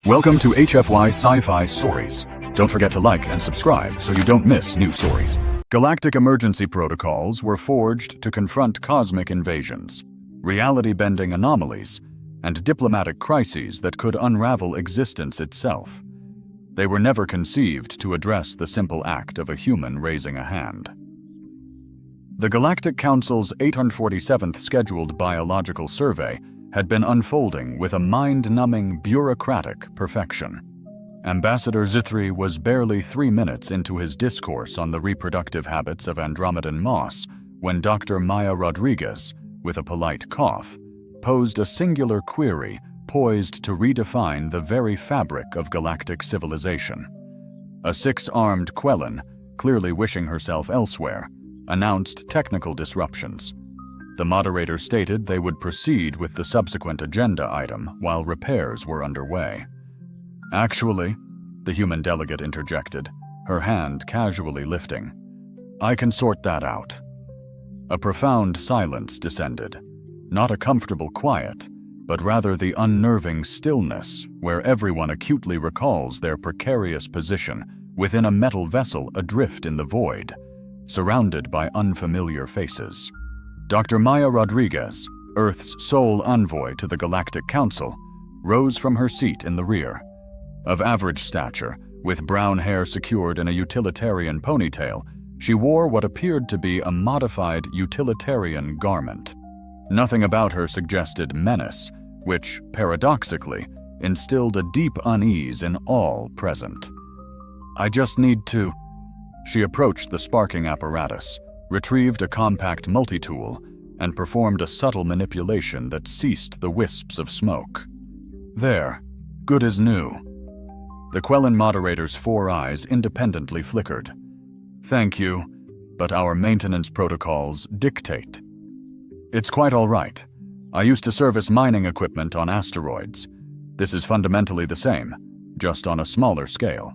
Welcome to HFY Sci-Fi Stories. Don't forget to like and subscribe so you don't miss new stories. Galactic emergency protocols were forged to confront cosmic invasions, reality-bending anomalies, and diplomatic crises that could unravel existence itself. They were never conceived to address the simple act of a human raising a hand. The Galactic Council's 847th scheduled biological survey had been unfolding with a mind-numbing bureaucratic perfection. Ambassador Zithri was barely 3 minutes into his discourse on the reproductive habits of Andromedan moss when Dr. Maya Rodriguez, with a polite cough, posed a singular query poised to redefine the very fabric of galactic civilization. A 6-armed Quellan, clearly wishing herself elsewhere, announced technical disruptions. The moderator stated they would proceed with the subsequent agenda item while repairs were underway. "Actually," the human delegate interjected, her hand casually lifting, "I can sort that out." A profound silence descended, not a comfortable quiet, but rather the unnerving stillness where everyone acutely recalls their precarious position within a metal vessel adrift in the void, surrounded by unfamiliar faces. Dr. Maya Rodriguez, Earth's sole envoy to the Galactic Council, rose from her seat in the rear. Of average stature, with brown hair secured in a utilitarian ponytail, she wore what appeared to be a modified utilitarian garment. Nothing about her suggested menace, which, paradoxically, instilled a deep unease in all present. "I just need to..." She approached the sparking apparatus, retrieved a compact multi-tool, and performed a subtle manipulation that ceased the wisps of smoke. "There, good as new." The Quellan moderator's 4 eyes independently flickered. "Thank you, but our maintenance protocols dictate." "It's quite all right. I used to service mining equipment on asteroids. This is fundamentally the same, just on a smaller scale."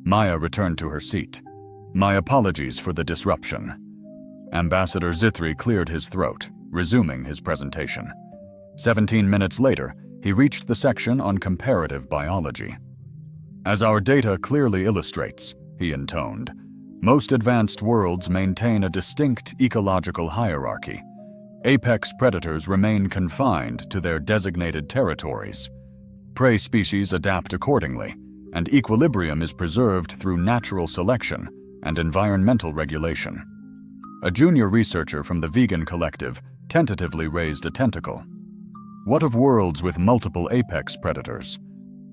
Maya returned to her seat. "My apologies for the disruption." Ambassador Zithri cleared his throat, resuming his presentation. 17 minutes later, he reached the section on comparative biology. "As our data clearly illustrates," he intoned, "most advanced worlds maintain a distinct ecological hierarchy. Apex predators remain confined to their designated territories. Prey species adapt accordingly, and equilibrium is preserved through natural selection and environmental regulation." A junior researcher from the Vegan Collective tentatively raised a tentacle. "What of worlds with multiple apex predators?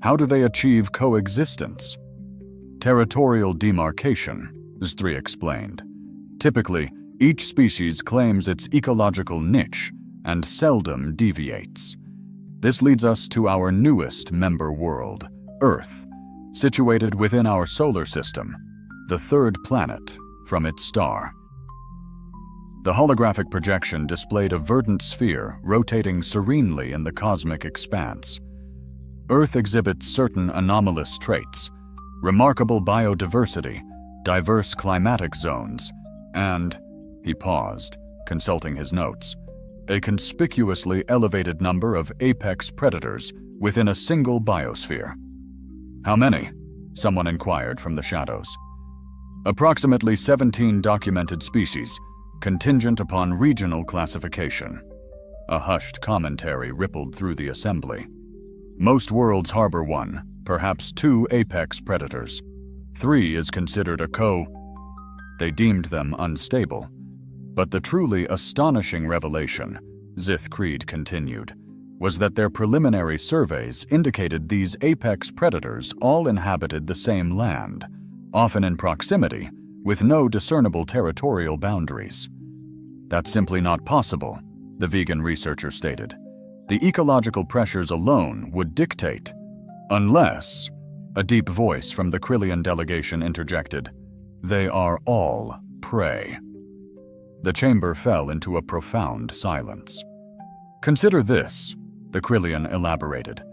How do they achieve coexistence?" "Territorial demarcation," Zithri explained. "Typically, each species claims its ecological niche and seldom deviates. This leads us to our newest member world, Earth, situated within our solar system, the 3rd planet from its star." The holographic projection displayed a verdant sphere rotating serenely in the cosmic expanse. Earth exhibits certain anomalous traits, remarkable biodiversity, diverse climatic zones, and, he paused, consulting his notes, a conspicuously elevated number of apex predators within a single biosphere. "How many?" someone inquired from the shadows. "Approximately 17 documented species, contingent upon regional classification." A hushed commentary rippled through the assembly. "Most worlds harbor 1, perhaps 2 apex predators. 3 is considered a They deemed them unstable. But the truly astonishing revelation, Zith Creed continued, was that their preliminary surveys indicated these apex predators all inhabited the same land, often in proximity, with no discernible territorial boundaries. "That's simply not possible," the vegan researcher stated. "The ecological pressures alone would dictate, unless," a deep voice from the Krillian delegation interjected, "they are all prey." The chamber fell into a profound silence. "Consider this," the Krillian elaborated.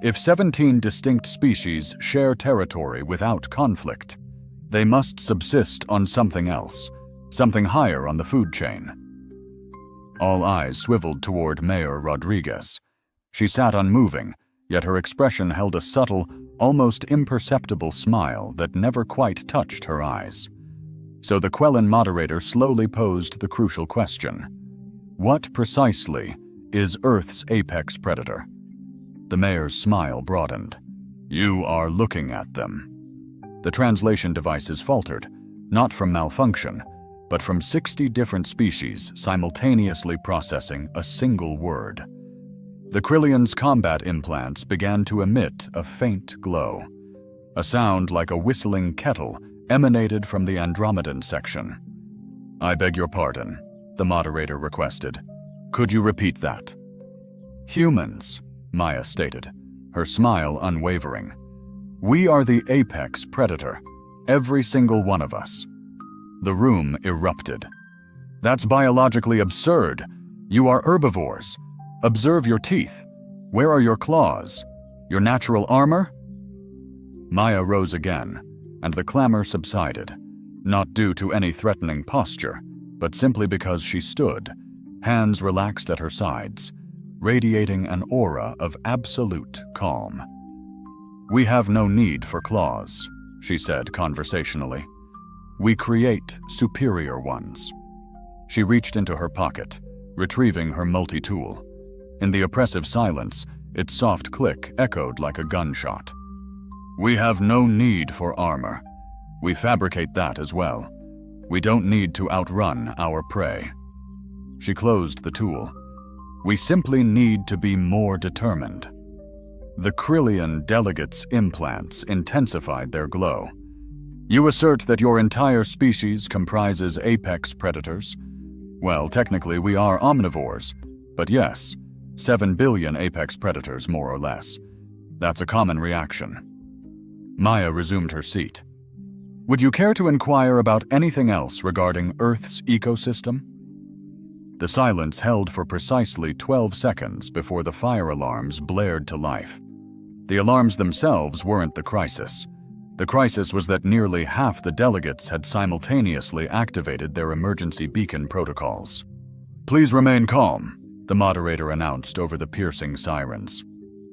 "If 17 distinct species share territory without conflict, they must subsist on something else, something higher on the food chain." All eyes swiveled toward Mayor Rodriguez. She sat unmoving, yet her expression held a subtle, almost imperceptible smile that never quite touched her eyes. So the Quellan moderator slowly posed the crucial question: what precisely is Earth's apex predator? The mayor's smile broadened. You are looking at them. The translation devices faltered, not from malfunction, but from 60 different species simultaneously processing a single word. The Krillian's combat implants began to emit a faint glow. A sound like a whistling kettle emanated from the Andromedan section. I beg your pardon, the moderator requested. Could you repeat that? Humans, Maya stated, her smile unwavering. We are the apex predator, every single one of us. The room erupted. That's biologically absurd. You are herbivores. Observe your teeth. Where are your claws? Your natural armor? Maya rose again, and the clamor subsided, not due to any threatening posture, but simply because she stood, hands relaxed at her sides, radiating an aura of absolute calm. We have no need for claws, she said conversationally. We create superior ones. She reached into her pocket, retrieving her multi-tool. In the oppressive silence, its soft click echoed like a gunshot. We have no need for armor. We fabricate that as well. We don't need to outrun our prey. She closed the tool. We simply need to be more determined. The Krillian delegate's implants intensified their glow. You assert that your entire species comprises apex predators? Well, technically we are omnivores, but yes, 7 billion apex predators more or less. That's a common reaction. Maya resumed her seat. Would you care to inquire about anything else regarding Earth's ecosystem? The silence held for precisely 12 seconds before the fire alarms blared to life. The alarms themselves weren't the crisis. The crisis was that nearly half the delegates had simultaneously activated their emergency beacon protocols. Please remain calm, the moderator announced over the piercing sirens.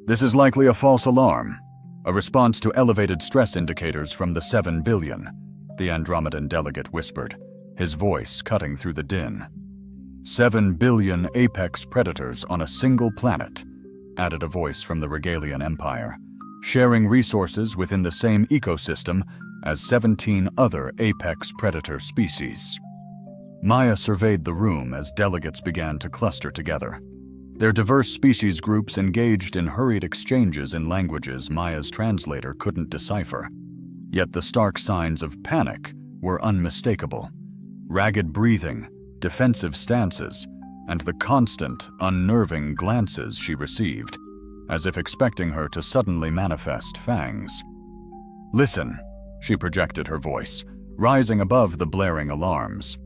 This is likely a false alarm, a response to elevated stress indicators from the 7 billion, the Andromedan delegate whispered, his voice cutting through the din. 7 billion apex predators on a single planet, added a voice from the Regalian Empire, sharing resources within the same ecosystem as 17 other apex predator species. Maya surveyed the room as delegates began to cluster together. Their diverse species groups engaged in hurried exchanges in languages Maya's translator couldn't decipher. Yet the stark signs of panic were unmistakable. Ragged breathing, defensive stances, and the constant, unnerving glances she received, as if expecting her to suddenly manifest fangs. Listen, she projected her voice, rising above the blaring alarms.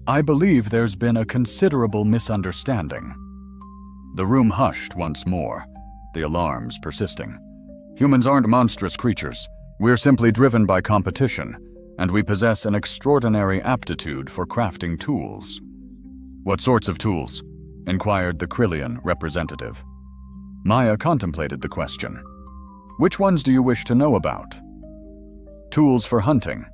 I believe there's been a considerable misunderstanding. The room hushed once more, the alarms persisting. Humans aren't monstrous creatures. We're simply driven by competition, and we possess an extraordinary aptitude for crafting tools. What sorts of tools? Inquired the Krillian representative. Maya contemplated the question. Which ones do you wish to know about? Tools for hunting.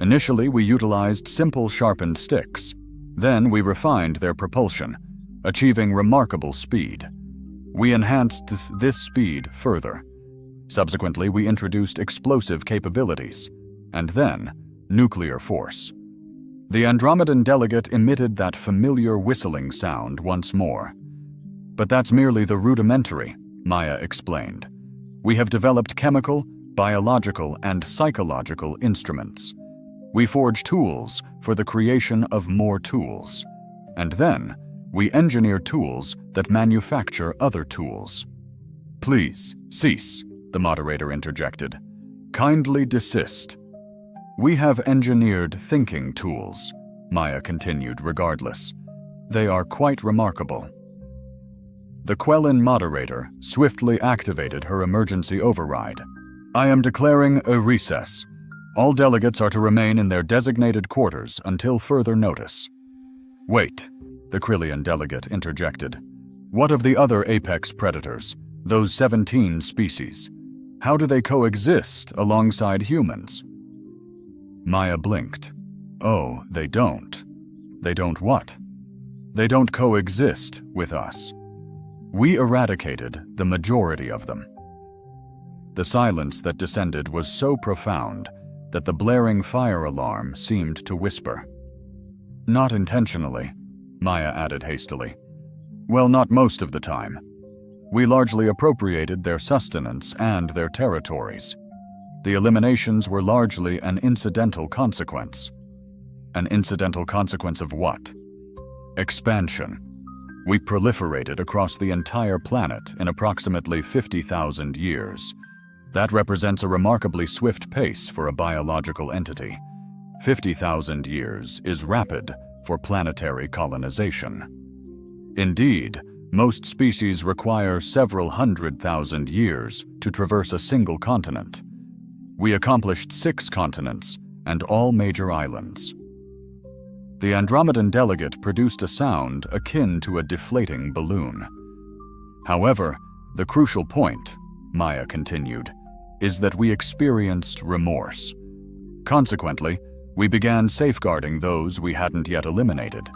Initially, we utilized simple sharpened sticks. Then we refined their propulsion, achieving remarkable speed. We enhanced this speed further. Subsequently, we introduced explosive capabilities, and then nuclear force. The Andromedan delegate emitted that familiar whistling sound once more. But that's merely the rudimentary, Maya explained. We have developed chemical, biological, and psychological instruments. We forge tools for the creation of more tools. And then, we engineer tools that manufacture other tools. Please, cease, the moderator interjected. Kindly desist. We have engineered thinking tools, Maya continued regardless. They are quite remarkable. The Quellan moderator swiftly activated her emergency override. I am declaring a recess. All delegates are to remain in their designated quarters until further notice. Wait, the Krillian delegate interjected. What of the other apex predators? Those 17 species. How do they coexist alongside humans? Maya blinked. Oh, they don't. They don't what? They don't coexist with us. We eradicated the majority of them. The silence that descended was so profound that the blaring fire alarm seemed to whisper. Not intentionally, Maya added hastily. Well, not most of the time. We largely appropriated their sustenance and their territories. The eliminations were largely an incidental consequence. An incidental consequence of what? Expansion. We proliferated across the entire planet in approximately 50,000 years. That represents a remarkably swift pace for a biological entity. 50,000 years is rapid for planetary colonization. Indeed, most species require several 100,000 years to traverse a single continent. We accomplished 6 continents and all major islands. The Andromedan delegate produced a sound akin to a deflating balloon. However, the crucial point, Maya continued, is that we experienced remorse. Consequently, we began safeguarding those we hadn't yet eliminated.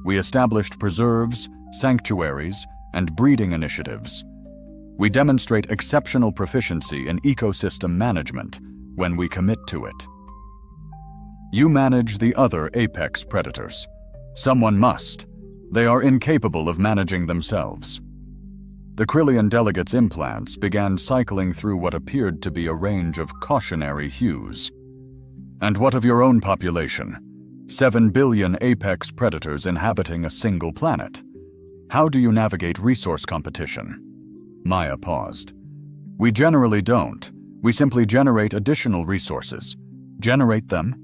We established preserves, sanctuaries, and breeding initiatives. We demonstrate exceptional proficiency in ecosystem management when we commit to it. You manage the other apex predators. Someone must. They are incapable of managing themselves. The Krillian delegate's implants began cycling through what appeared to be a range of cautionary hues. And what of your own population? 7 billion apex predators inhabiting a single planet. How do you navigate resource competition? Maya paused. We generally don't. We simply generate additional resources. Generate them?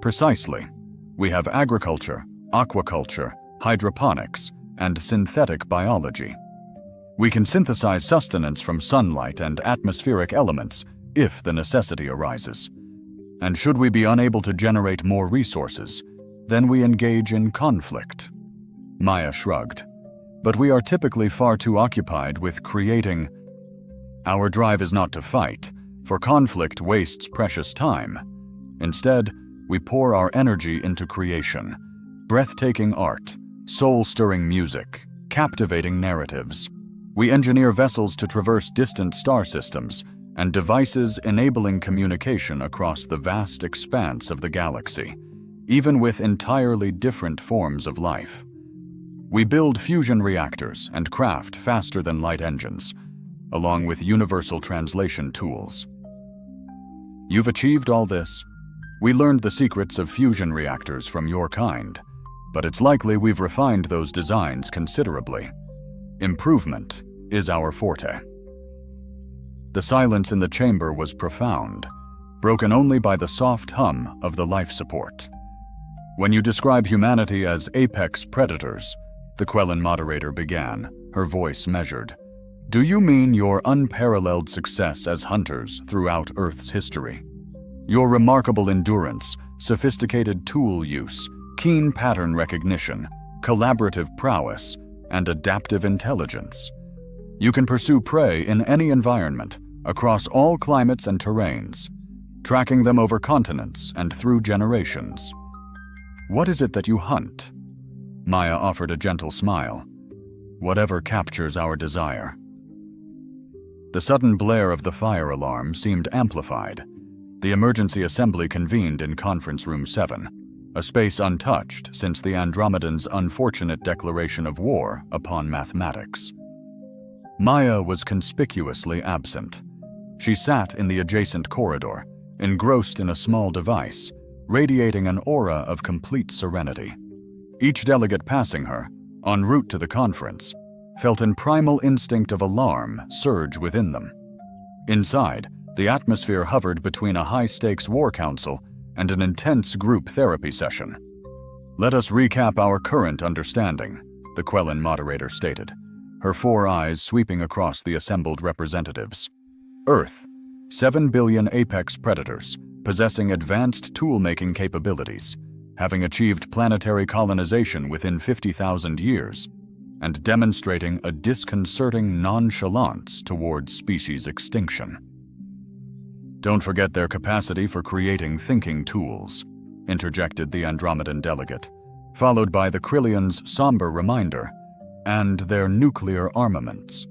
Precisely. We have agriculture, aquaculture, hydroponics, and synthetic biology. We can synthesize sustenance from sunlight and atmospheric elements if the necessity arises. And should we be unable to generate more resources, then we engage in conflict. Maya shrugged. But we are typically far too occupied with creating. Our drive is not to fight, for conflict wastes precious time. Instead, we pour our energy into creation. Breathtaking art, soul-stirring music, captivating narratives. We engineer vessels to traverse distant star systems and devices enabling communication across the vast expanse of the galaxy, even with entirely different forms of life. We build fusion reactors and craft faster-than-light engines, along with universal translation tools. You've achieved all this. We learned the secrets of fusion reactors from your kind, but it's likely we've refined those designs considerably. Improvement is our forte. The silence in the chamber was profound, broken only by the soft hum of the life support. When you describe humanity as apex predators, the Quellan moderator began, her voice measured. Do you mean your unparalleled success as hunters throughout Earth's history? Your remarkable endurance, sophisticated tool use, keen pattern recognition, collaborative prowess, and adaptive intelligence. You can pursue prey in any environment, across all climates and terrains, tracking them over continents and through generations. What is it that you hunt? Maya offered a gentle smile. Whatever captures our desire. The sudden blare of the fire alarm seemed amplified. The emergency assembly convened in Conference Room 7, a space untouched since the Andromedans' unfortunate declaration of war upon mathematics. Maya was conspicuously absent. She sat in the adjacent corridor, engrossed in a small device, radiating an aura of complete serenity. Each delegate passing her, en route to the conference, felt an primal instinct of alarm surge within them. Inside, the atmosphere hovered between a high-stakes war council and an intense group therapy session. Let us recap our current understanding, the Quellan moderator stated, her 4 eyes sweeping across the assembled representatives. Earth, 7 billion apex predators, possessing advanced tool-making capabilities, having achieved planetary colonization within 50,000 years, and demonstrating a disconcerting nonchalance towards species extinction. "Don't forget their capacity for creating thinking tools," interjected the Andromedan delegate, followed by the Krillians' somber reminder, "and their nuclear armaments."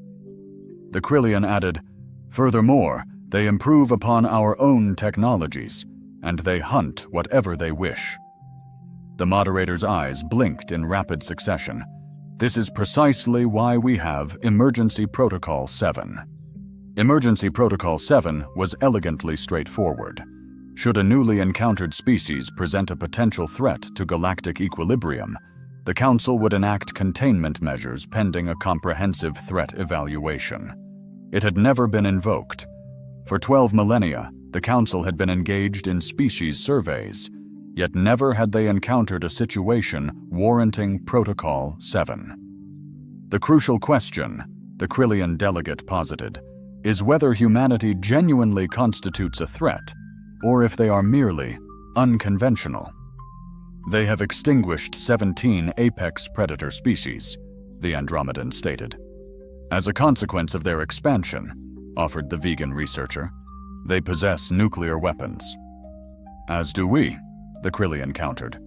The Krillian added, "Furthermore, they improve upon our own technologies, and they hunt whatever they wish." The moderator's eyes blinked in rapid succession. "This is precisely why we have Emergency Protocol 7. Emergency Protocol 7 was elegantly straightforward. Should a newly encountered species present a potential threat to galactic equilibrium, the Council would enact containment measures pending a comprehensive threat evaluation. It had never been invoked. For 12 millennia, the Council had been engaged in species surveys, yet never had they encountered a situation warranting Protocol 7. The crucial question, the Krillian delegate posited, is whether humanity genuinely constitutes a threat, or if they are merely unconventional. "They have extinguished 17 apex predator species," the Andromedan stated. "As a consequence of their expansion," offered the vegan researcher, "they possess nuclear weapons." "As do we," the Krillian countered.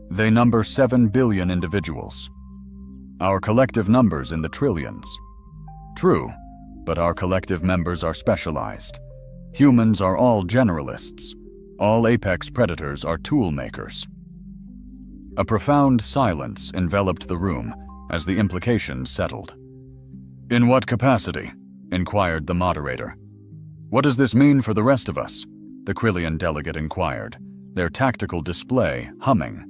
"They number 7 billion individuals. Our collective numbers in the trillions." "True, but our collective members are specialized. Humans are all generalists. All apex predators are tool makers." A profound silence enveloped the room as the implications settled. "In what capacity?" inquired the moderator. "What does this mean for the rest of us?" the Krillian delegate inquired, their tactical display humming.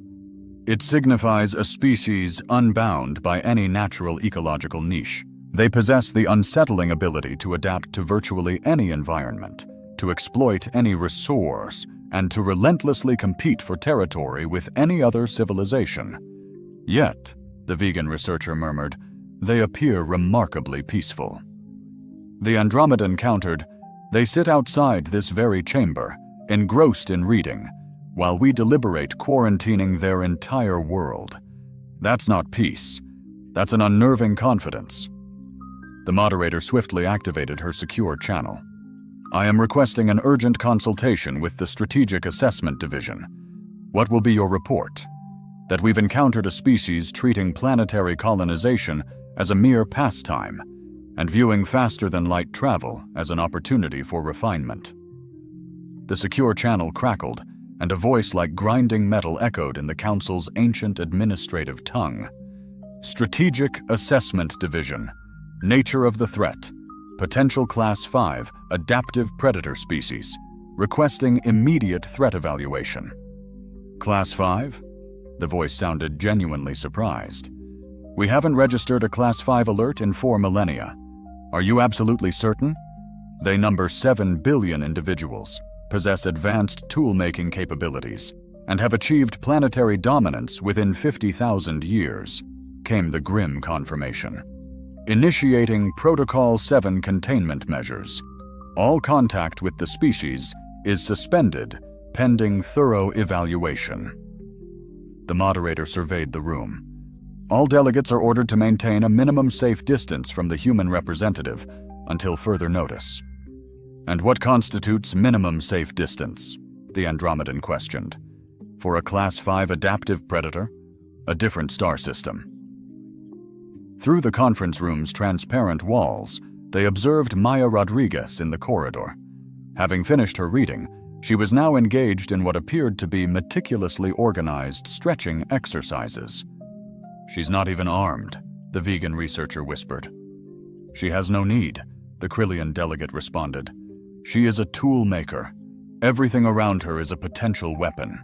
"It signifies a species unbound by any natural ecological niche. They possess the unsettling ability to adapt to virtually any environment, to exploit any resource, and to relentlessly compete for territory with any other civilization. Yet," the vegan researcher murmured, "they appear remarkably peaceful." The Andromedan countered, "They sit outside this very chamber, engrossed in reading, while we deliberate quarantining their entire world. That's not peace. That's an unnerving confidence." The moderator swiftly activated her secure channel. "I am requesting an urgent consultation with the Strategic Assessment Division. What will be your report? That we've encountered a species treating planetary colonization as a mere pastime, and viewing faster-than-light travel as an opportunity for refinement." The secure channel crackled, and a voice like grinding metal echoed in the Council's ancient administrative tongue. "Strategic Assessment Division. Nature of the threat. Potential Class 5 adaptive predator species. Requesting immediate threat evaluation." "Class 5? The voice sounded genuinely surprised. "We haven't registered a Class 5 alert in 4 millennia. Are you absolutely certain? They number 7 billion individuals, possess advanced tool-making capabilities, and have achieved planetary dominance within 50,000 years," came the grim confirmation. "Initiating Protocol 7 containment measures. All contact with the species is suspended pending thorough evaluation." The moderator surveyed the room. "All delegates are ordered to maintain a minimum safe distance from the human representative until further notice." "And what constitutes minimum safe distance?" the Andromedan questioned. "For a Class 5 adaptive predator? A different star system." Through the conference room's transparent walls, they observed Maya Rodriguez in the corridor. Having finished her reading, she was now engaged in what appeared to be meticulously organized stretching exercises. "She's not even armed," the vegan researcher whispered. "She has no need," the Krillian delegate responded. "She is a tool maker. Everything around her is a potential weapon."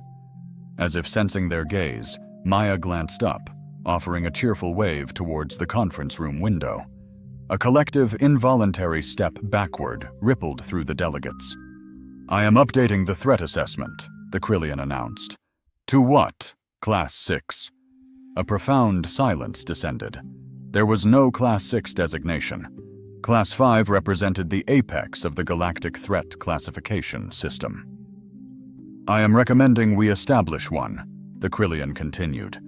As if sensing their gaze, Maya glanced up, offering a cheerful wave towards the conference room window. A collective involuntary step backward rippled through the delegates. "I am updating the threat assessment," the Krillian announced. "To what? Class 6? A profound silence descended. There was no Class 6 designation. Class 5 represented the apex of the galactic threat classification system. "I am recommending we establish one," the Krillian continued.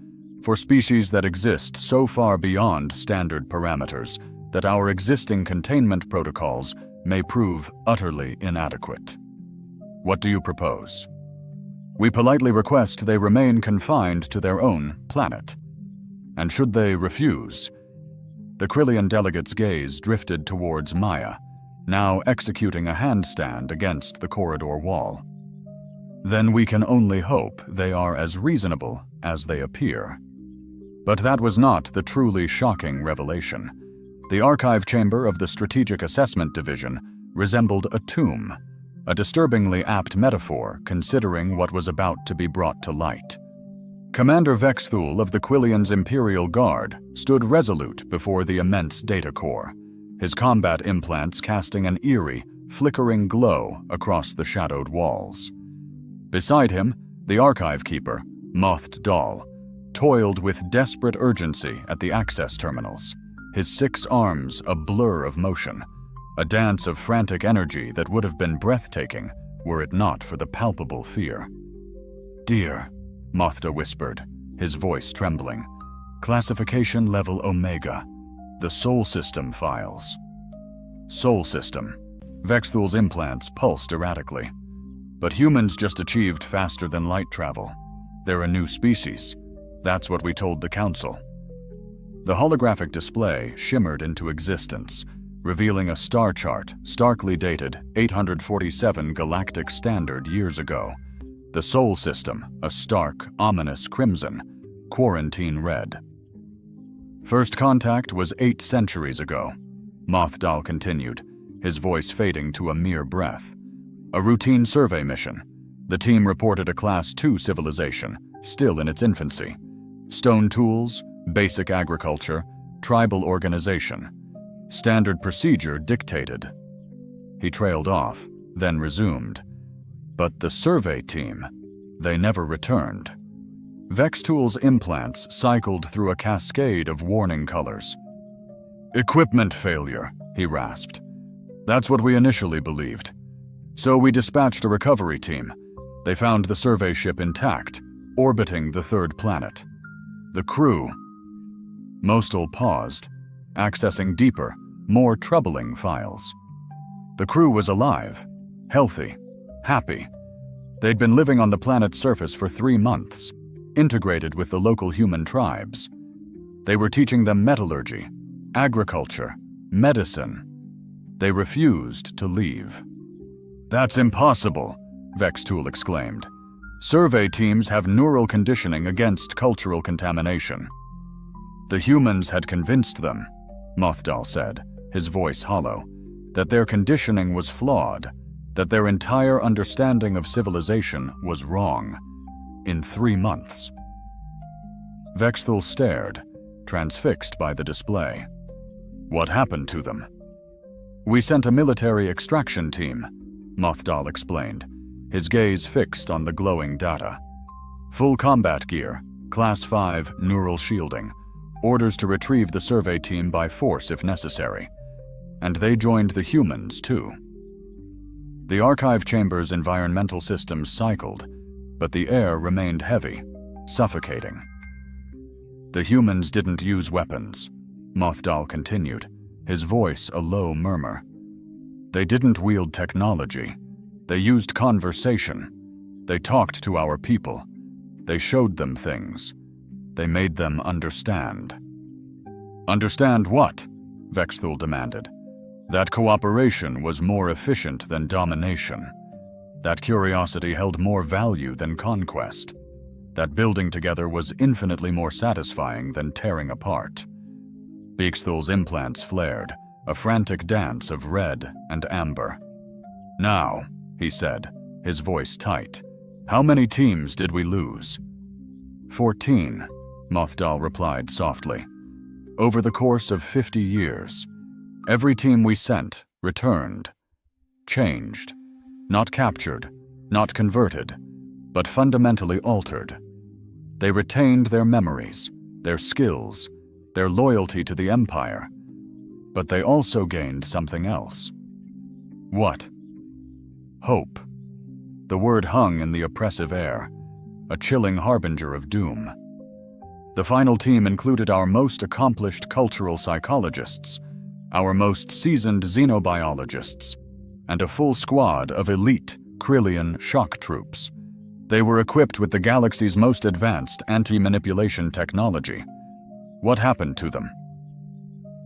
For species that exist so far beyond standard parameters that our existing containment protocols may prove utterly inadequate. What do you propose? We politely request they remain confined to their own planet. And should they refuse, the Krillian delegate's gaze drifted towards Maya, now executing a handstand against the corridor wall. Then we can only hope they are as reasonable as they appear. But that was not the truly shocking revelation. The archive chamber of the Strategic Assessment Division resembled a tomb, a disturbingly apt metaphor considering what was about to be brought to light. Commander Vexthul of the Quillian's Imperial Guard stood resolute before the immense data core, his combat implants casting an eerie, flickering glow across the shadowed walls. Beside him, the archive keeper, Mothed Dahl, toiled with desperate urgency at the access terminals, his 6 arms a blur of motion, a dance of frantic energy that would have been breathtaking were it not for the palpable fear. "Dear," Mothda whispered, his voice trembling, "classification level Omega, the Sol System files." Sol System. Vexthul's implants pulsed erratically. But humans just achieved faster than light travel. They're a new species. That's what we told the Council. The holographic display shimmered into existence, revealing a star chart starkly dated 847 galactic standard years ago. The Sol System, a stark, ominous crimson, quarantine red. First contact was 8 centuries ago, Mothdal continued, his voice fading to a mere breath. A routine survey mission. The team reported a Class 2 civilization, still in its infancy. Stone tools, basic agriculture, tribal organization. Standard procedure dictated. He trailed off, then resumed. But the survey team, they never returned. Vexthul's implants cycled through a cascade of warning colors. "Equipment failure," he rasped. "That's what we initially believed. So we dispatched a recovery team. They found the survey ship intact, orbiting the 3rd planet. The crew..." Mostel paused, accessing deeper, more troubling files. The crew was alive, healthy, happy. They'd been living on the planet's surface for 3 months, integrated with the local human tribes. They were teaching them metallurgy, agriculture, medicine. They refused to leave. "That's impossible," Vexthul exclaimed. "Survey teams have neural conditioning against cultural contamination." "The humans had convinced them," Mothdal said, his voice hollow, "that their conditioning was flawed, that their entire understanding of civilization was wrong. In 3 months. Vexthul stared, transfixed by the display. "What happened to them?" "We sent a military extraction team," Mothdal explained, his gaze fixed on the glowing data. "Full combat gear, Class 5 neural shielding, orders to retrieve the survey team by force if necessary. And they joined the humans, too." The archive chamber's environmental systems cycled, but the air remained heavy, suffocating. "The humans didn't use weapons," Mothdal continued, his voice a low murmur. "They didn't wield technology. They used conversation. They talked to our people. They showed them things. They made them understand." "Understand what?" Vexthul demanded. "That cooperation was more efficient than domination. That curiosity held more value than conquest. That building together was infinitely more satisfying than tearing apart." Vexthul's implants flared, a frantic dance of red and amber. "Now," he said, his voice tight, "how many teams did we lose?" 14, Mothdal replied softly. "Over the course of 50 years. Every team we sent returned. Changed. Not captured, not converted, but fundamentally altered. They retained their memories, their skills, their loyalty to the Empire. But they also gained something else." "What?" "Hope." The word hung in the oppressive air, a chilling harbinger of doom. The final team included our most accomplished cultural psychologists, our most seasoned xenobiologists, and a full squad of elite Krillian shock troops. They were equipped with the galaxy's most advanced anti-manipulation technology. What happened to them?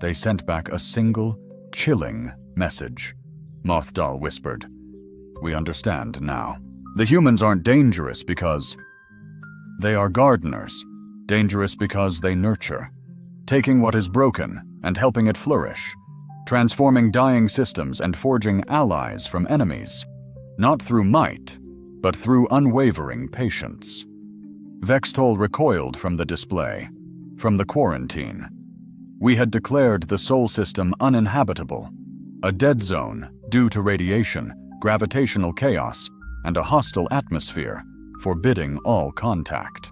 They sent back a single, chilling message, Mothdal whispered. We understand now. The humans aren't dangerous because they are gardeners, dangerous because they nurture, taking what is broken and helping it flourish, transforming dying systems and forging allies from enemies, not through might, but through unwavering patience. Vextol recoiled from the display, from the quarantine. We had declared the Sol system uninhabitable, a dead zone due to radiation, gravitational chaos, and a hostile atmosphere, forbidding all contact.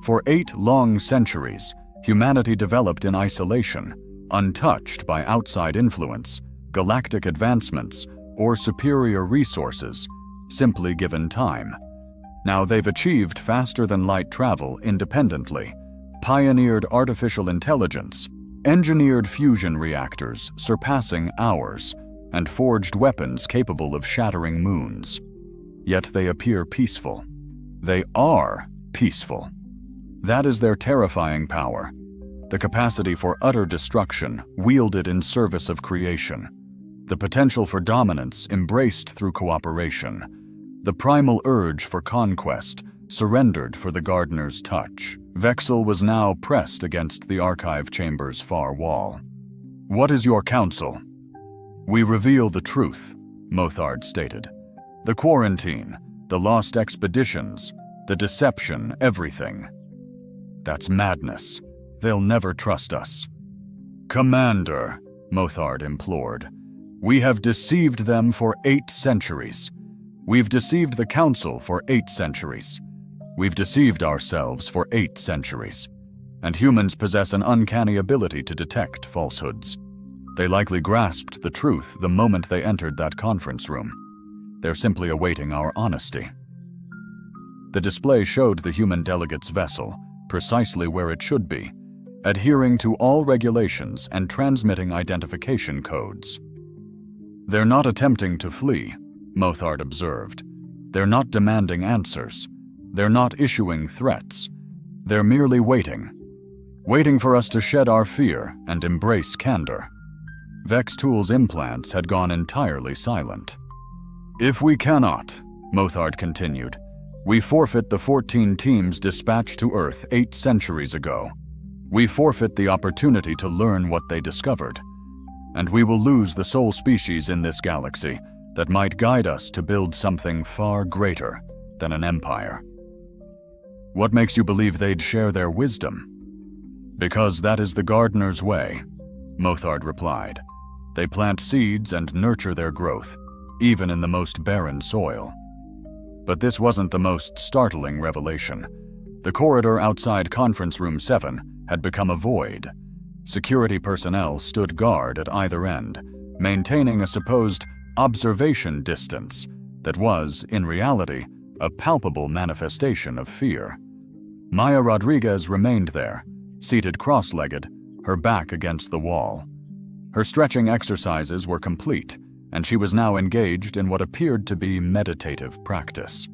For 8 long centuries, humanity developed in isolation, untouched by outside influence, galactic advancements, or superior resources, simply given time. Now they've achieved faster-than-light travel independently, pioneered artificial intelligence, engineered fusion reactors surpassing ours, and forged weapons capable of shattering moons. Yet they appear peaceful. They are peaceful. That is their terrifying power, the capacity for utter destruction wielded in service of creation, the potential for dominance embraced through cooperation, the primal urge for conquest surrendered for the gardener's touch. Vexel was now pressed against the archive chamber's far wall. What is your counsel? We reveal the truth, Mothard stated. The quarantine, the lost expeditions, the deception, everything. That's madness. They'll never trust us. Commander, Mothard implored, we have deceived them for 8 centuries. We've deceived the Council for 8 centuries. We've deceived ourselves for 8 centuries. And humans possess an uncanny ability to detect falsehoods. They likely grasped the truth the moment they entered that conference room. They're simply awaiting our honesty. The display showed the human delegate's vessel, precisely where it should be, adhering to all regulations and transmitting identification codes. They're not attempting to flee, Mothard observed. They're not demanding answers. They're not issuing threats. They're merely waiting. Waiting for us to shed our fear and embrace candor. Vextool's implants had gone entirely silent. If we cannot, Mothard continued, we forfeit the 14 teams dispatched to Earth 8 centuries ago. We forfeit the opportunity to learn what they discovered. And we will lose the sole species in this galaxy that might guide us to build something far greater than an empire. What makes you believe they'd share their wisdom? Because that is the gardener's way, Mothard replied. They plant seeds and nurture their growth, even in the most barren soil. But this wasn't the most startling revelation. The corridor outside Conference Room 7 had become a void. Security personnel stood guard at either end, maintaining a supposed observation distance that was, in reality, a palpable manifestation of fear. Maya Rodriguez remained there, seated cross-legged, her back against the wall. Her stretching exercises were complete, and she was now engaged in what appeared to be meditative practice.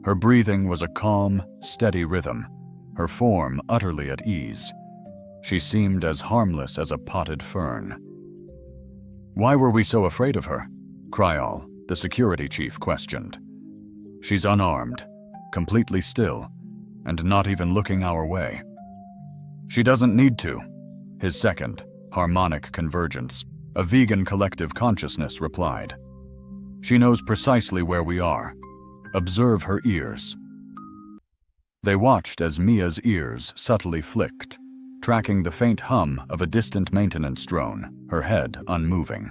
Her breathing was a calm, steady rhythm, her form utterly at ease. She seemed as harmless as a potted fern. Why were we so afraid of her? Kryal, the security chief, questioned. She's unarmed, completely still, and not even looking our way. She doesn't need to, his second, harmonic convergence, a vegan collective consciousness, replied. She knows precisely where we are. Observe her ears. They watched as Mia's ears subtly flicked, tracking the faint hum of a distant maintenance drone, her head unmoving.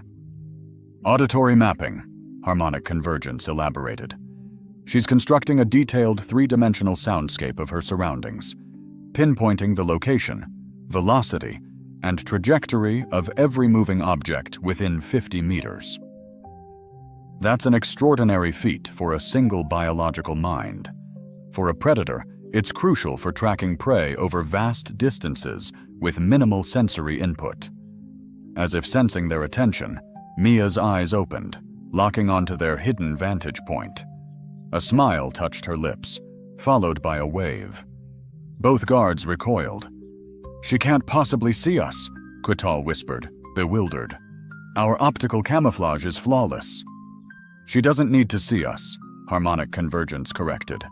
Auditory mapping, harmonic convergence elaborated. She's constructing a detailed 3-dimensional soundscape of her surroundings, pinpointing the location, velocity, and trajectory of every moving object within 50 meters. That's an extraordinary feat for a single biological mind. For a predator, It's crucial for tracking prey over vast distances with minimal sensory input. As if sensing their attention, Mia's eyes opened, locking onto their hidden vantage point. A smile touched her lips, followed by a wave. Both guards recoiled. "She can't possibly see us," Quital whispered, bewildered. "Our optical camouflage is flawless." "She doesn't need to see us," Harmonic Convergence corrected.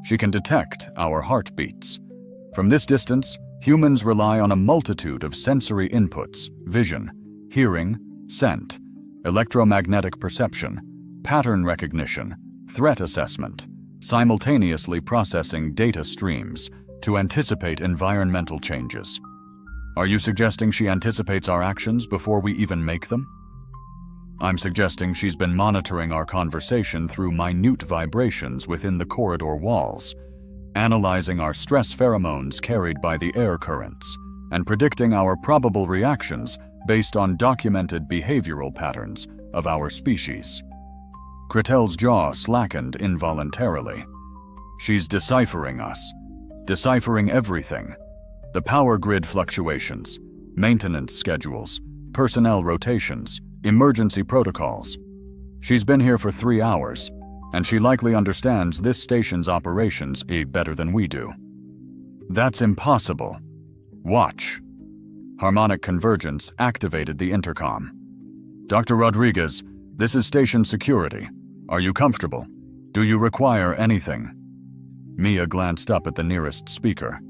"She can detect our heartbeats. From this distance, humans rely on a multitude of sensory inputs: vision, hearing, scent, electromagnetic perception, pattern recognition, threat assessment, simultaneously processing data streams to anticipate environmental changes. Are you suggesting she anticipates our actions before we even make them?" "I'm suggesting she's been monitoring our conversation through minute vibrations within the corridor walls, analyzing our stress pheromones carried by the air currents, and predicting our probable reactions based on documented behavioral patterns of our species." Critel's jaw slackened involuntarily. "She's deciphering us. Deciphering everything. The power grid fluctuations, maintenance schedules, personnel rotations, emergency protocols. She's been here for 3 hours, and she likely understands this station's operations better than we do." "That's impossible. Watch." Harmonic Convergence activated the intercom. "Dr. Rodriguez, this is station security. Are you comfortable? Do you require anything?" Mia glanced up at the nearest speaker.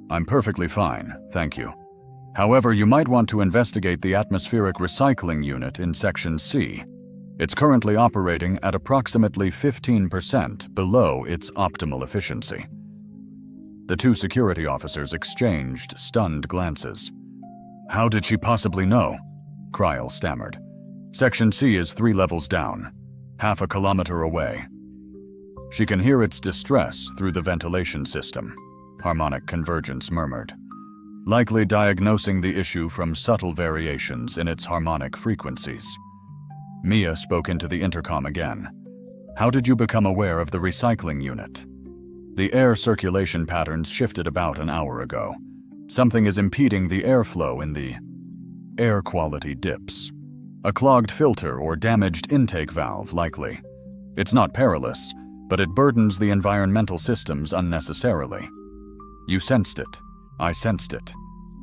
"I'm perfectly fine, thank you. However, you might want to investigate the atmospheric recycling unit in Section C. It's currently operating at approximately 15% below its optimal efficiency." The two security officers exchanged stunned glances. "How did she possibly know?" Kryl stammered. "Section C is 3 levels down, half a kilometer away." "She can hear its distress through the ventilation system," Harmonic Convergence murmured, "likely diagnosing the issue from subtle variations in its harmonic frequencies." Mia spoke into the intercom again. "How did you become aware of the recycling unit?" "The air circulation patterns shifted about an hour ago. Something is impeding the airflow in the air quality dips. A clogged filter or damaged intake valve, likely. It's not perilous, but it burdens the environmental systems unnecessarily." "You sensed it. I sensed it.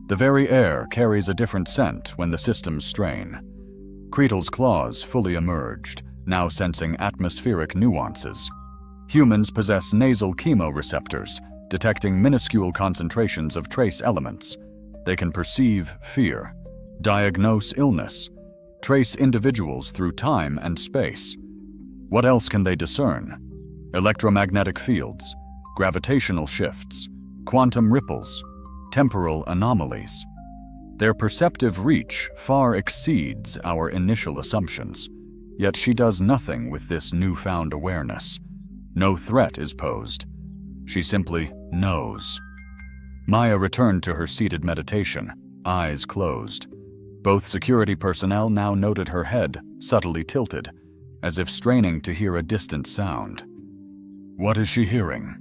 The very air carries a different scent when the systems strain." Cretel's claws fully emerged, now sensing atmospheric nuances. Humans possess nasal chemoreceptors, detecting minuscule concentrations of trace elements. They can perceive fear, diagnose illness, trace individuals through time and space. What else can they discern? Electromagnetic fields, gravitational shifts, quantum ripples, temporal anomalies. Their perceptive reach far exceeds our initial assumptions, yet she does nothing with this newfound awareness. No threat is posed. She simply knows. Maya returned to her seated meditation, eyes closed. Both security personnel now noted her head subtly tilted, as if straining to hear a distant sound. "What is she hearing?"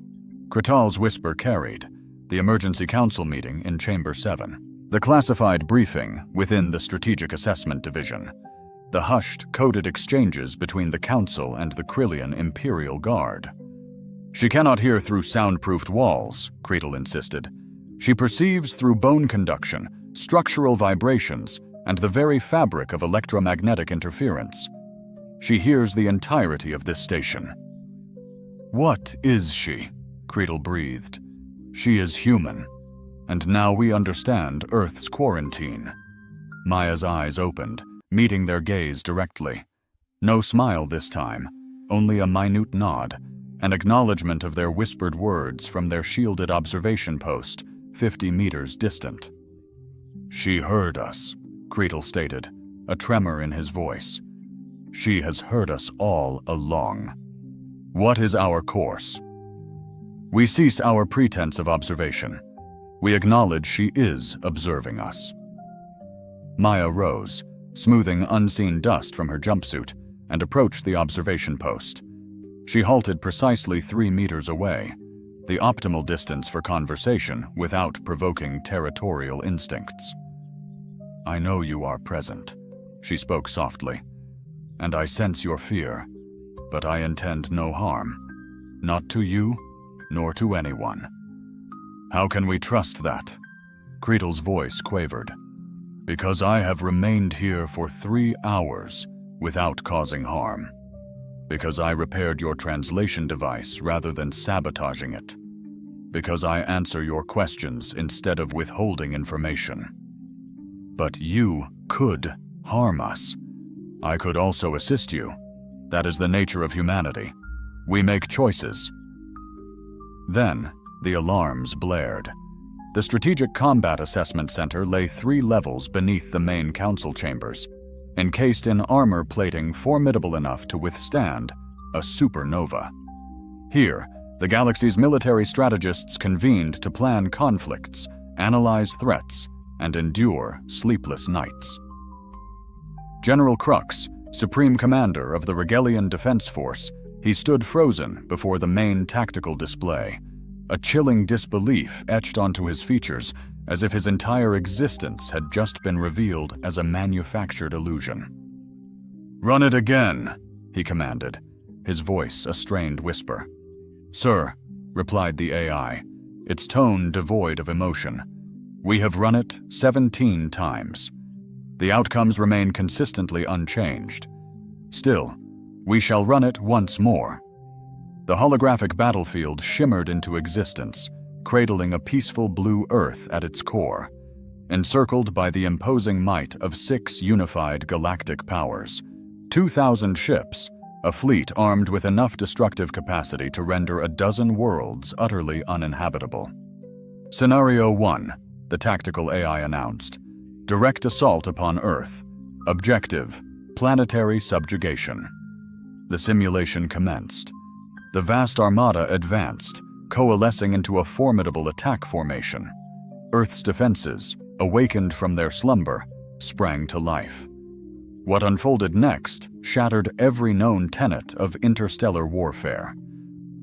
Crital's whisper carried, the emergency council meeting in Chamber 7. The classified briefing within the Strategic Assessment Division. The hushed, coded exchanges between the Council and the Krillian Imperial Guard. "She cannot hear through soundproofed walls," Cretel insisted. "She perceives through bone conduction, structural vibrations, and the very fabric of electromagnetic interference. She hears the entirety of this station." "What is she?" Cretel breathed. "She is human. And now we understand Earth's quarantine." Maya's eyes opened, meeting their gaze directly. No smile this time, only a minute nod, an acknowledgement of their whispered words from their shielded observation post, 50 meters distant. "She heard us," Cretel stated, a tremor in his voice. "She has heard us all along. What is our course?" "We cease our pretense of observation. We acknowledge she is observing us." Maya rose, smoothing unseen dust from her jumpsuit, and approached the observation post. She halted precisely 3 meters away, the optimal distance for conversation without provoking territorial instincts. "I know you are present," she spoke softly, "and I sense your fear, but I intend no harm, not to you, nor to anyone." "How can we trust that?" Creedle's voice quavered. "Because I have remained here for 3 hours without causing harm. Because I repaired your translation device rather than sabotaging it. Because I answer your questions instead of withholding information. But you could harm us. I could also assist you. That is the nature of humanity. We make choices." Then, the alarms blared. The Strategic Combat Assessment Center lay 3 levels beneath the main council chambers, encased in armor plating formidable enough to withstand a supernova. Here, the galaxy's military strategists convened to plan conflicts, analyze threats, and endure sleepless nights. General Crux, Supreme Commander of the Regalian Defense Force, he stood frozen before the main tactical display, a chilling disbelief etched onto his features as if his entire existence had just been revealed as a manufactured illusion. "Run it again," he commanded, his voice a strained whisper. "Sir," replied the AI, its tone devoid of emotion, "we have run it 17 times. The outcomes remain consistently unchanged. Still, we shall run it once more." The holographic battlefield shimmered into existence, cradling a peaceful blue Earth at its core, encircled by the imposing might of 6 unified galactic powers, 2,000 ships, a fleet armed with enough destructive capacity to render a dozen worlds utterly uninhabitable. "Scenario 1, the tactical AI announced. "Direct assault upon Earth. Objective, planetary subjugation." The simulation commenced. The vast armada advanced, coalescing into a formidable attack formation. Earth's defenses, awakened from their slumber, sprang to life. What unfolded next shattered every known tenet of interstellar warfare.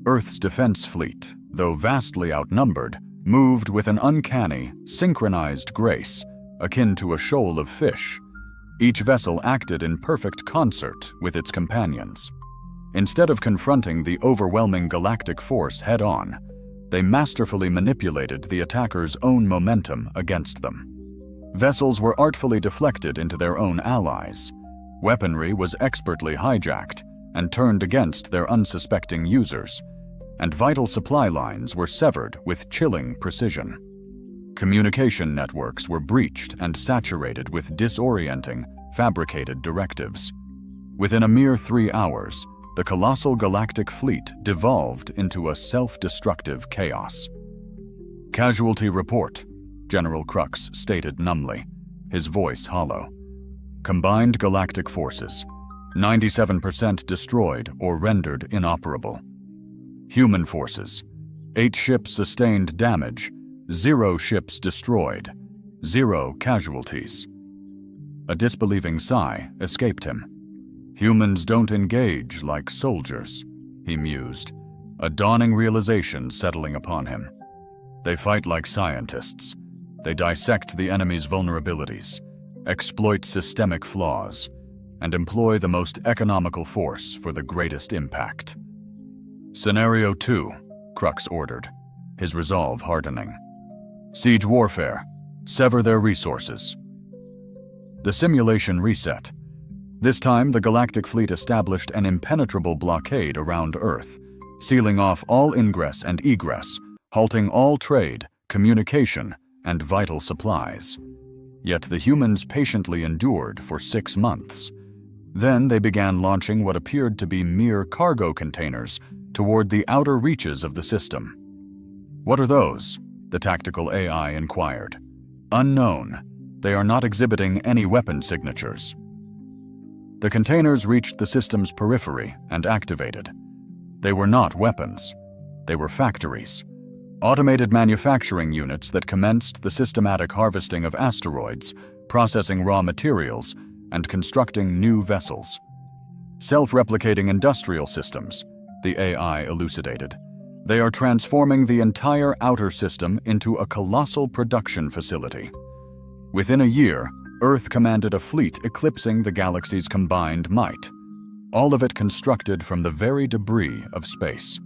Earth's defense fleet, though vastly outnumbered, moved with an uncanny, synchronized grace, akin to a shoal of fish. Each vessel acted in perfect concert with its companions. Instead of confronting the overwhelming galactic force head-on, they masterfully manipulated the attacker's own momentum against them. Vessels were artfully deflected into their own allies. Weaponry was expertly hijacked and turned against their unsuspecting users, and vital supply lines were severed with chilling precision. Communication networks were breached and saturated with disorienting, fabricated directives. Within a mere 3 hours, the colossal galactic fleet devolved into a self-destructive chaos. "Casualty report," General Crux stated numbly, his voice hollow. "Combined galactic forces, 97% destroyed or rendered inoperable. Human forces, 8 ships sustained damage, 0 ships destroyed, 0 casualties." A disbelieving sigh escaped him. "Humans don't engage like soldiers," he mused, a dawning realization settling upon him. "They fight like scientists. They dissect the enemy's vulnerabilities, exploit systemic flaws, and employ the most economical force for the greatest impact." "Scenario 2, Crux ordered, his resolve hardening. "Siege warfare. Sever their resources." The simulation reset. This time, the galactic fleet established an impenetrable blockade around Earth, sealing off all ingress and egress, halting all trade, communication, and vital supplies. Yet the humans patiently endured for 6 months. Then they began launching what appeared to be mere cargo containers toward the outer reaches of the system. "What are those?" the tactical AI inquired. "Unknown. They are not exhibiting any weapon signatures." The containers reached the system's periphery and activated. They were not weapons. They were factories. Automated manufacturing units that commenced the systematic harvesting of asteroids, processing raw materials, and constructing new vessels. Self-replicating industrial systems, the AI elucidated. They are transforming the entire outer system into a colossal production facility. Within a year, Earth commanded a fleet eclipsing the galaxy's combined might, all of it constructed from the very debris of space.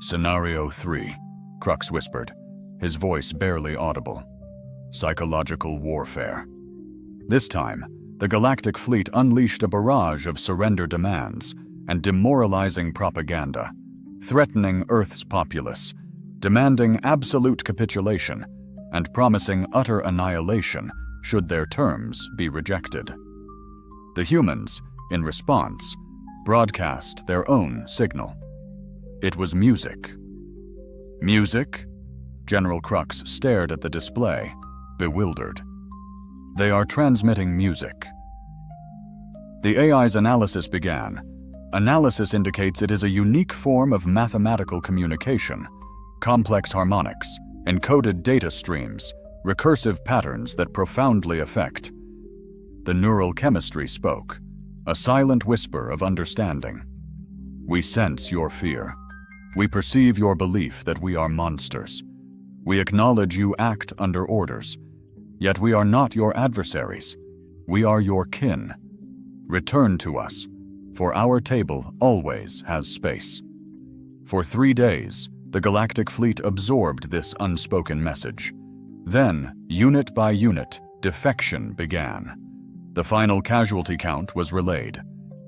Scenario 3, Crux whispered, his voice barely audible. Psychological warfare. This time, the galactic fleet unleashed a barrage of surrender demands and demoralizing propaganda, threatening Earth's populace, demanding absolute capitulation, and promising utter annihilation should their terms be rejected. The humans, in response, broadcast their own signal. It was music. Music? General Crux stared at the display, bewildered. They are transmitting music. The AI's analysis began. Analysis indicates it is a unique form of mathematical communication, complex harmonics, encoded data streams, recursive patterns that profoundly affect. The neural chemistry spoke, a silent whisper of understanding. We sense your fear. We perceive your belief that we are monsters. We acknowledge you act under orders. Yet we are not your adversaries. We are your kin. Return to us, for our table always has space. For 3 days, the galactic fleet absorbed this unspoken message. Then, unit by unit, defection began. The final casualty count was relayed.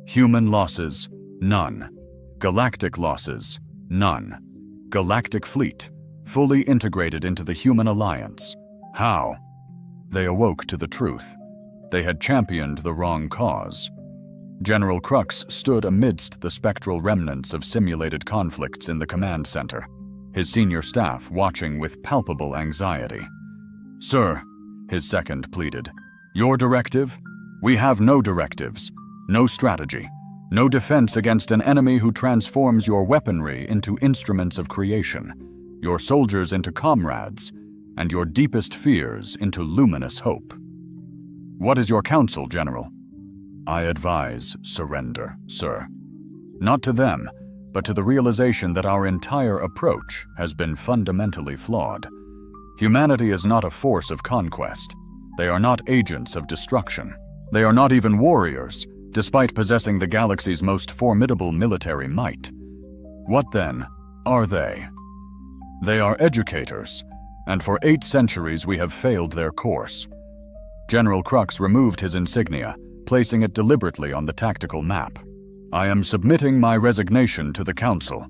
Human losses, none. Galactic losses, none. Galactic fleet, fully integrated into the human alliance. How? They awoke to the truth. They had championed the wrong cause. General Crux stood amidst the spectral remnants of simulated conflicts in the command center, his senior staff watching with palpable anxiety. "Sir," his second pleaded, "your directive? We have no directives, no strategy, no defense against an enemy who transforms your weaponry into instruments of creation, your soldiers into comrades, and your deepest fears into luminous hope. What is your counsel, General?" "I advise surrender, sir. Not to them, but to the realization that our entire approach has been fundamentally flawed. Humanity is not a force of conquest. They are not agents of destruction. They are not even warriors, despite possessing the galaxy's most formidable military might. What then are they? They are educators, and for 8 centuries we have failed their course." General Crux removed his insignia, placing it deliberately on the tactical map. "I am submitting my resignation to the Council.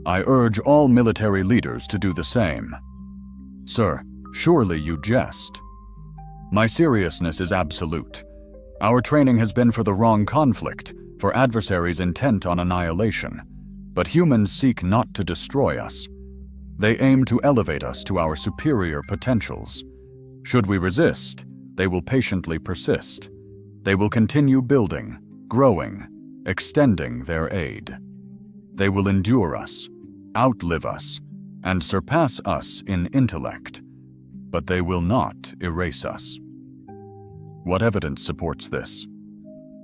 I urge all military leaders to do the same." "Sir, surely you jest." "My seriousness is absolute. Our training has been for the wrong conflict, for adversaries intent on annihilation. But humans seek not to destroy us. They aim to elevate us to our superior potentials. Should we resist, they will patiently persist. They will continue building, growing, extending their aid. They will endure us, outlive us, and surpass us in intellect, but they will not erase us. What evidence supports this?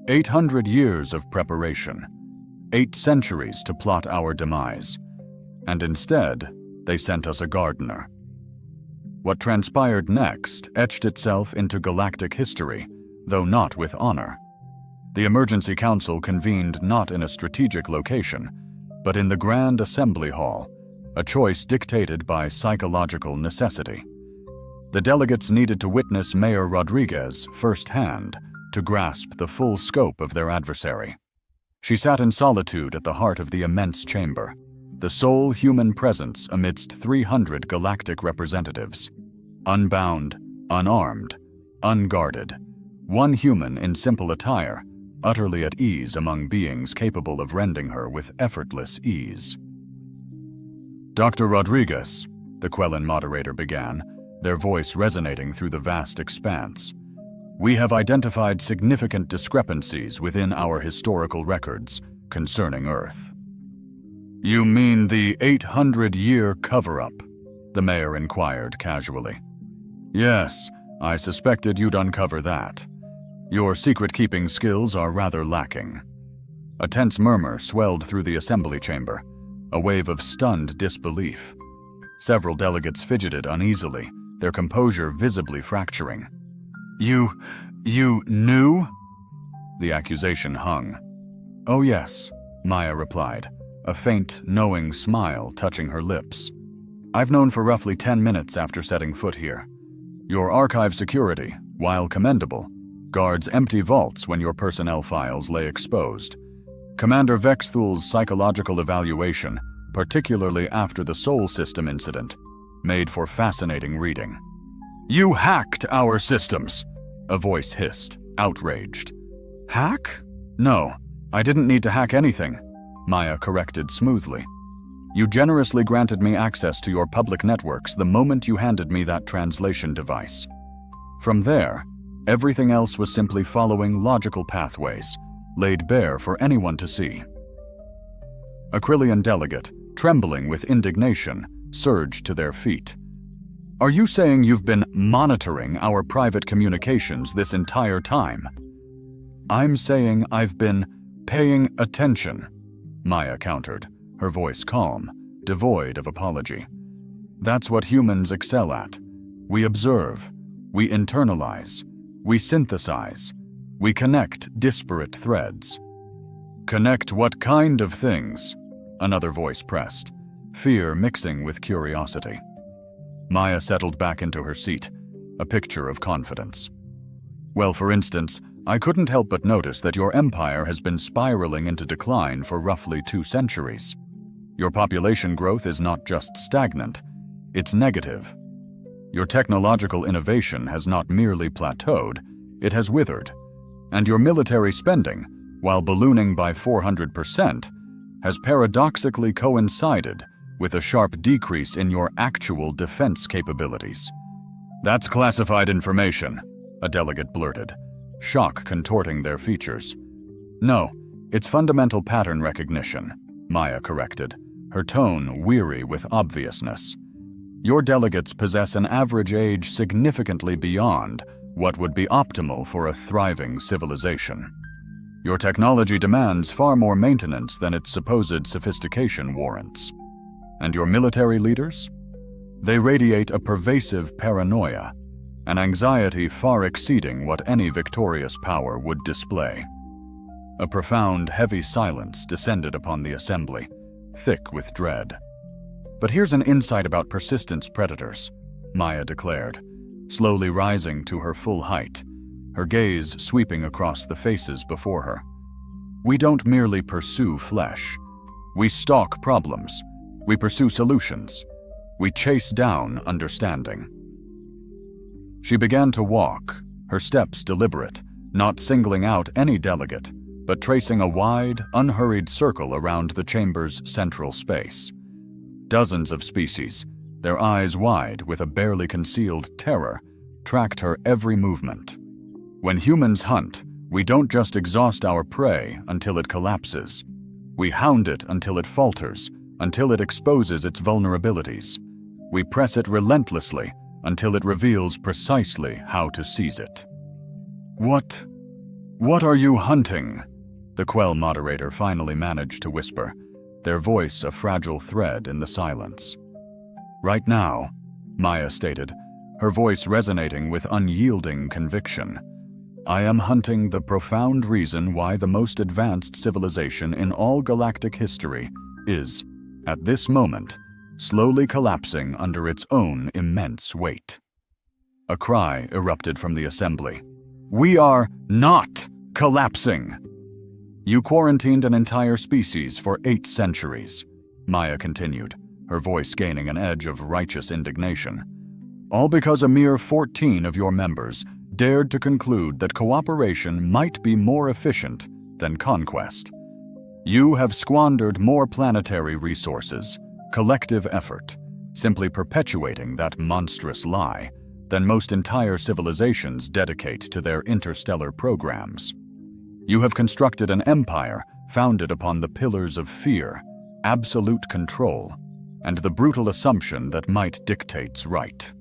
800 years of preparation, 8 centuries to plot our demise, and instead, they sent us a gardener. What transpired next etched itself into galactic history, though not with honor. The Emergency Council convened not in a strategic location, but in the Grand Assembly Hall, a choice dictated by psychological necessity. The delegates needed to witness Mayor Rodriguez firsthand to grasp the full scope of their adversary. She sat in solitude at the heart of the immense chamber, the sole human presence amidst 300 galactic representatives. Unbound, unarmed, unguarded, one human in simple attire, utterly at ease among beings capable of rending her with effortless ease. "Dr. Rodriguez," the Quellan moderator began, their voice resonating through the vast expanse, "we have identified significant discrepancies within our historical records concerning Earth." "You mean the 800-year cover-up?" the mayor inquired casually. "Yes, I suspected you'd uncover that. Your secret-keeping skills are rather lacking." A tense murmur swelled through the assembly chamber, a wave of stunned disbelief. Several delegates fidgeted uneasily, their composure visibly fracturing. You knew?" The accusation hung. "Oh yes," Maya replied, a faint, knowing smile touching her lips. "I've known for roughly 10 minutes after setting foot here. Your archive security, while commendable, guards empty vaults when your personnel files lay exposed. Commander Vexthul's psychological evaluation, particularly after the Sol System incident, made for fascinating reading." "You hacked our systems!" a voice hissed, outraged. "Hack? No, I didn't need to hack anything," Maya corrected smoothly. "You generously granted me access to your public networks the moment you handed me that translation device. From there, everything else was simply following logical pathways, laid bare for anyone to see." A Krillian delegate, trembling with indignation, surged to their feet. "Are you saying you've been monitoring our private communications this entire time?" "I'm saying I've been paying attention," Maya countered, her voice calm, devoid of apology. "That's what humans excel at. We observe, we internalize, we synthesize, we connect disparate threads." "Connect what kind of things?" another voice pressed, fear mixing with curiosity. Maya settled back into her seat, a picture of confidence. "Well, for instance, I couldn't help but notice that your empire has been spiraling into decline for roughly 2 centuries. Your population growth is not just stagnant, it's negative. Your technological innovation has not merely plateaued, it has withered. And your military spending, while ballooning by 400%, has paradoxically coincided with a sharp decrease in your actual defense capabilities." "That's classified information," a delegate blurted, shock contorting their features. "No, it's fundamental pattern recognition," Maya corrected, her tone weary with obviousness. "Your delegates possess an average age significantly beyond what would be optimal for a thriving civilization. Your technology demands far more maintenance than its supposed sophistication warrants. And your military leaders? They radiate a pervasive paranoia, an anxiety far exceeding what any victorious power would display." A profound, heavy silence descended upon the assembly, thick with dread. "But here's an insight about persistence predators," Maya declared, slowly rising to her full height, her gaze sweeping across the faces before her. "We don't merely pursue flesh. We stalk problems. We pursue solutions. We chase down understanding." She began to walk, her steps deliberate, not singling out any delegate, but tracing a wide, unhurried circle around the chamber's central space. Dozens of species, their eyes wide with a barely concealed terror, tracked her every movement. When humans hunt, we don't just exhaust our prey until it collapses. We hound it until it falters, until it exposes its vulnerabilities. We press it relentlessly until it reveals precisely how to seize it. What are you hunting?" the Quell moderator finally managed to whisper, their voice a fragile thread in the silence. "Right now," Maya stated, her voice resonating with unyielding conviction, "I am hunting the profound reason why the most advanced civilization in all galactic history is, at this moment, slowly collapsing under its own immense weight." A cry erupted from the assembly. "We are not collapsing!" "You quarantined an entire species for 8 centuries, Maya continued, her voice gaining an edge of righteous indignation. "All because a mere 14 of your members dared to conclude that cooperation might be more efficient than conquest. You have squandered more planetary resources, collective effort, simply perpetuating that monstrous lie, than most entire civilizations dedicate to their interstellar programs. You have constructed an empire founded upon the pillars of fear, absolute control, and the brutal assumption that might dictates right."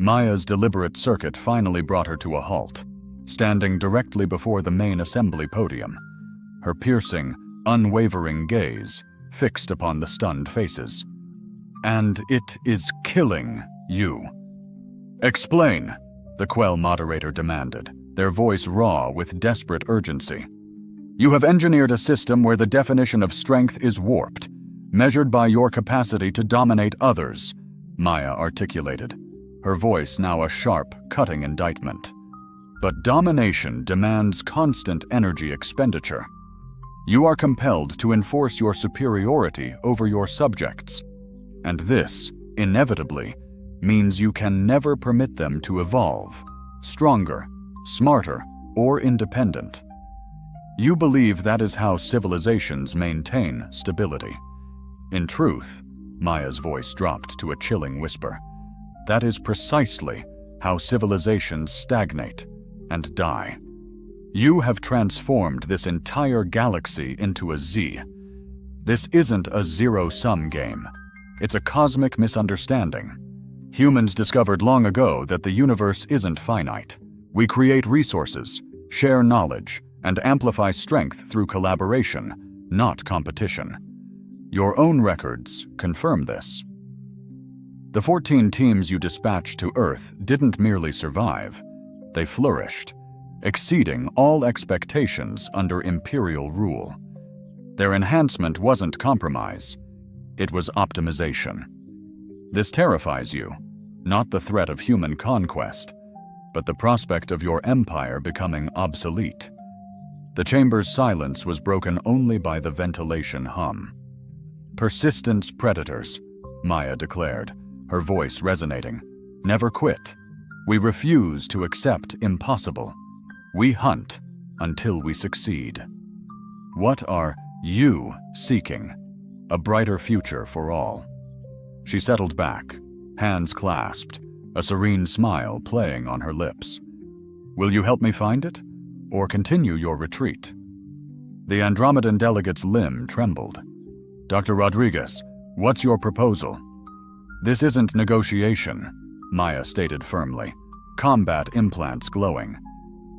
Maya's deliberate circuit finally brought her to a halt, standing directly before the main assembly podium, her piercing, unwavering gaze fixed upon the stunned faces. "And it is killing you." "Explain," the Quell moderator demanded, their voice raw with desperate urgency. "You have engineered a system where the definition of strength is warped, measured by your capacity to dominate others," Maya articulated, her voice now a sharp, cutting indictment. "But domination demands constant energy expenditure. You are compelled to enforce your superiority over your subjects, and this, inevitably, means you can never permit them to evolve, stronger, smarter, or independent. You believe that is how civilizations maintain stability. In truth," Maya's voice dropped to a chilling whisper, "that is precisely how civilizations stagnate and die. You have transformed this entire galaxy into a Z. This isn't a zero-sum game. It's a cosmic misunderstanding. Humans discovered long ago that the universe isn't finite. We create resources, share knowledge, and amplify strength through collaboration, not competition. Your own records confirm this. The 14 teams you dispatched to Earth didn't merely survive, they flourished, exceeding all expectations under Imperial rule. Their enhancement wasn't compromise, it was optimization. This terrifies you, not the threat of human conquest, but the prospect of your empire becoming obsolete. The chamber's silence was broken only by the ventilation hum. "Persistence predators," Maya declared, her voice resonating. "Never quit. We refuse to accept impossible. We hunt until we succeed. What are you seeking? A brighter future for all." She settled back, hands clasped, a serene smile playing on her lips. "Will you help me find it, or continue your retreat?" The Andromedan delegate's limb trembled. "Dr. Rodriguez, what's your proposal?" "This isn't negotiation," Maya stated firmly, combat implants glowing.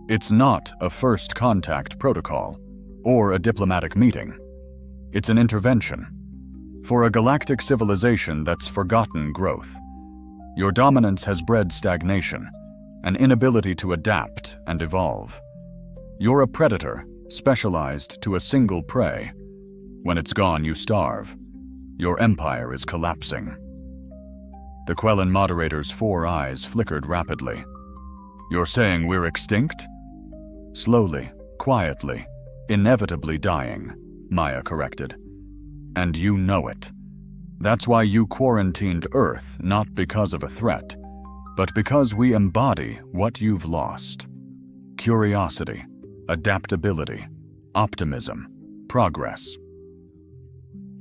"It's not a first contact protocol, or a diplomatic meeting. It's an intervention. For a galactic civilization that's forgotten growth. Your dominance has bred stagnation, an inability to adapt and evolve. You're a predator, specialized to a single prey. When it's gone, you starve. Your empire is collapsing." The Quellan moderator's 4 eyes flickered rapidly. "You're saying we're extinct?" "Slowly, quietly, inevitably dying," Maya corrected. "And you know it. That's why you quarantined Earth, not because of a threat, but because we embody what you've lost. Curiosity, adaptability, optimism, progress."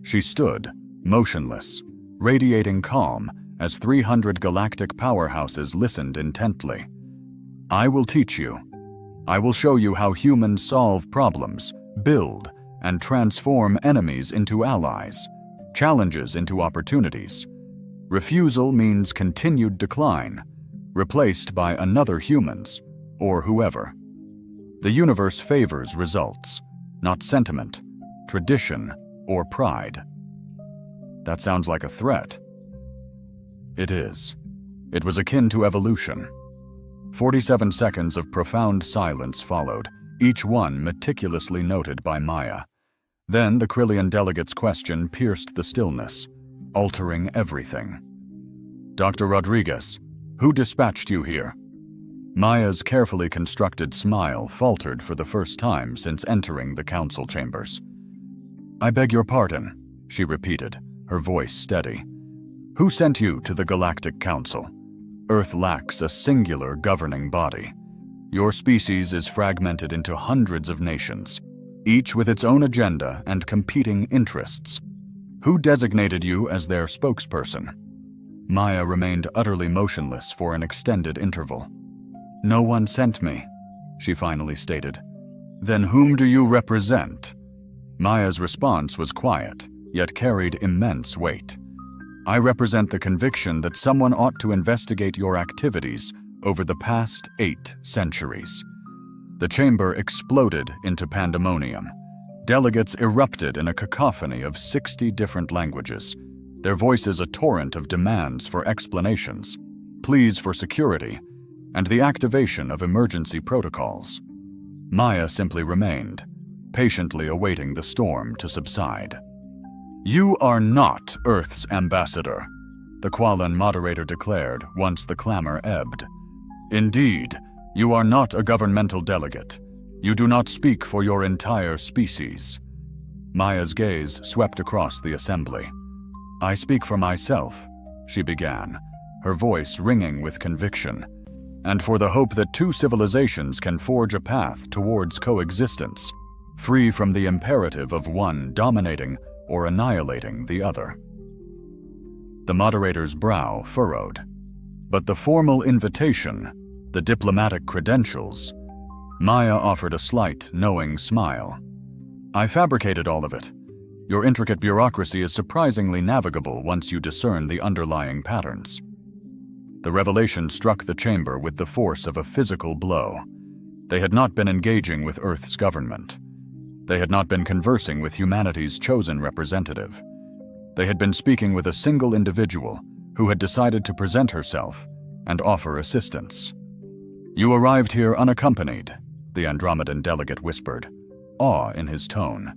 She stood, motionless, radiating calm as 300 galactic powerhouses listened intently. "I will teach you. I will show you how humans solve problems, build, and transform enemies into allies, challenges into opportunities. Refusal means continued decline, replaced by another humans, or whoever. The universe favors results, not sentiment, tradition, or pride." "That sounds like a threat." "It is. It was akin to evolution." 47 seconds of profound silence followed, each one meticulously noted by Maya. Then the Krillian delegate's question pierced the stillness, altering everything. "Dr. Rodriguez, who dispatched you here?" Maya's carefully constructed smile faltered for the first time since entering the council chambers. "I beg your pardon," she repeated, her voice steady. "Who sent you to the Galactic Council? Earth lacks a singular governing body. Your species is fragmented into hundreds of nations, each with its own agenda and competing interests. Who designated you as their spokesperson?" Maya remained utterly motionless for an extended interval. "No one sent me," she finally stated. "Then whom do you represent?" Maya's response was quiet, yet carried immense weight. "I represent the conviction that someone ought to investigate your activities over the past 8 centuries." The chamber exploded into pandemonium. Delegates erupted in a cacophony of 60 different languages, their voices a torrent of demands for explanations, pleas for security, and the activation of emergency protocols. Maya simply remained, patiently awaiting the storm to subside. "You are not Earth's ambassador," the Qualan moderator declared once the clamor ebbed. "Indeed, you are not a governmental delegate. You do not speak for your entire species." Maya's gaze swept across the assembly. "I speak for myself," she began, her voice ringing with conviction, "and for the hope that two civilizations can forge a path towards coexistence, free from the imperative of one dominating or annihilating the other." The moderator's brow furrowed. But the formal invitation, the diplomatic credentials, Maya offered a slight, knowing smile. "I fabricated all of it. Your intricate bureaucracy is surprisingly navigable once you discern the underlying patterns." The revelation struck the chamber with the force of a physical blow. They had not been engaging with Earth's government. They had not been conversing with humanity's chosen representative. They had been speaking with a single individual who had decided to present herself and offer assistance. "You arrived here unaccompanied," the Andromedan delegate whispered, awe in his tone.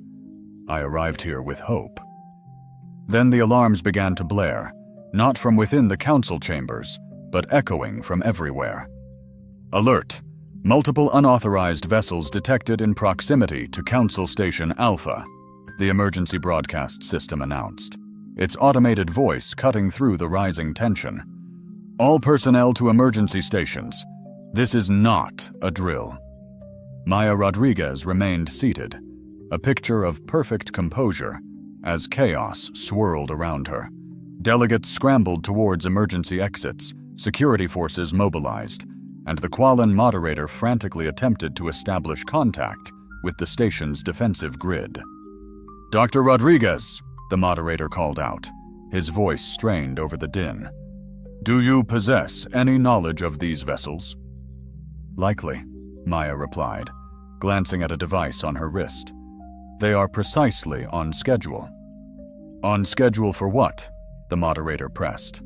"I arrived here with hope." Then the alarms began to blare, not from within the council chambers, but echoing from everywhere. "Alert! Multiple unauthorized vessels detected in proximity to Council Station Alpha," the emergency broadcast system announced, its automated voice cutting through the rising tension. "All personnel to emergency stations. This is not a drill." Maya Rodriguez remained seated, a picture of perfect composure, as chaos swirled around her. Delegates scrambled towards emergency exits, security forces mobilized, and the Qualan moderator frantically attempted to establish contact with the station's defensive grid. "Dr. Rodriguez," the moderator called out, his voice strained over the din. "Do you possess any knowledge of these vessels?" "Likely," Maya replied, glancing at a device on her wrist. "They are precisely on schedule." "On schedule for what?" the moderator pressed.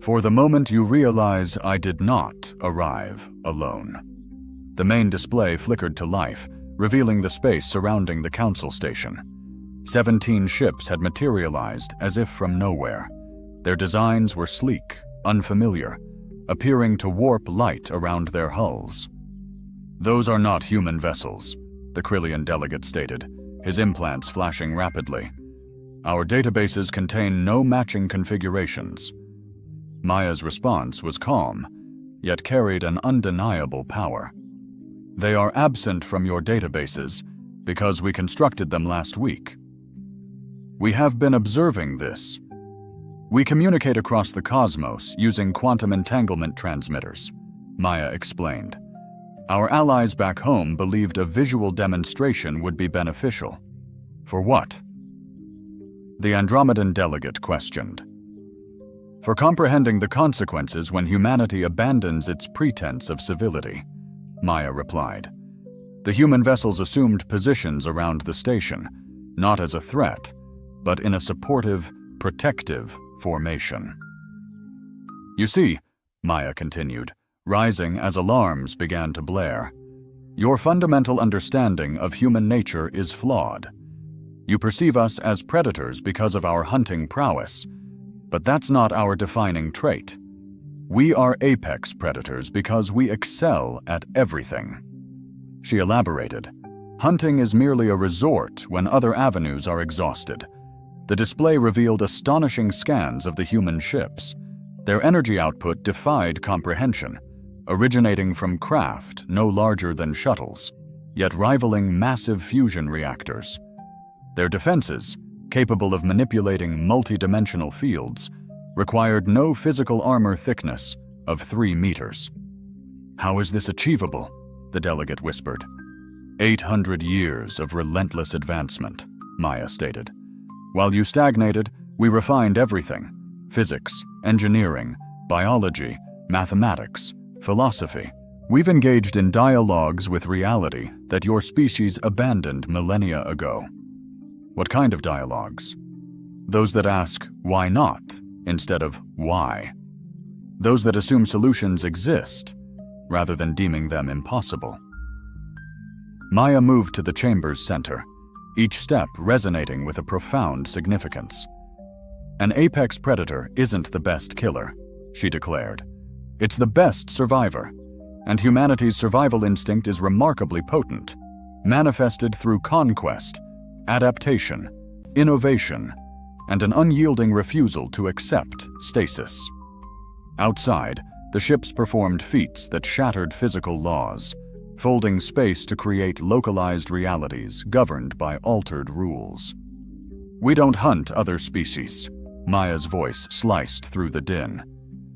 "For the moment you realize I did not arrive alone." The main display flickered to life, revealing the space surrounding the council station. 17 ships had materialized as if from nowhere. Their designs were sleek, unfamiliar, appearing to warp light around their hulls. "Those are not human vessels," the Krillian delegate stated, his implants flashing rapidly. "Our databases contain no matching configurations." Maya's response was calm, yet carried an undeniable power. "They are absent from your databases because we constructed them last week. We have been observing this. We communicate across the cosmos using quantum entanglement transmitters," Maya explained. "Our allies back home believed a visual demonstration would be beneficial. For what?" The Andromedan delegate questioned. "For comprehending the consequences when humanity abandons its pretense of civility," Maya replied. "The human vessels assumed positions around the station, not as a threat, but in a supportive, protective formation." "You see," Maya continued, rising as alarms began to blare, "your fundamental understanding of human nature is flawed. You perceive us as predators because of our hunting prowess, but that's not our defining trait. We are apex predators because we excel at everything." She elaborated, "Hunting is merely a resort when other avenues are exhausted." The display revealed astonishing scans of the human ships. Their energy output defied comprehension, originating from craft no larger than shuttles, yet rivaling massive fusion reactors. Their defenses, capable of manipulating multi-dimensional fields, required no physical armor thickness of 3 meters. "How is this achievable?" the delegate whispered. 800 years of relentless advancement," Maya stated. "While you stagnated, we refined everything: physics, engineering, biology, mathematics, philosophy, We've engaged in dialogues with reality that your species abandoned millennia ago. What kind of dialogues? Those that ask, why not, instead of why. Those that assume solutions exist, rather than deeming them impossible. Maya moved to the chamber's center, each step resonating with a profound significance. An apex predator isn't the best killer, she declared. It's the best survivor, and humanity's survival instinct is remarkably potent, manifested through conquest, adaptation, innovation, and an unyielding refusal to accept stasis. Outside, the ships performed feats that shattered physical laws, folding space to create localized realities governed by altered rules. We don't hunt other species, Maya's voice sliced through the din.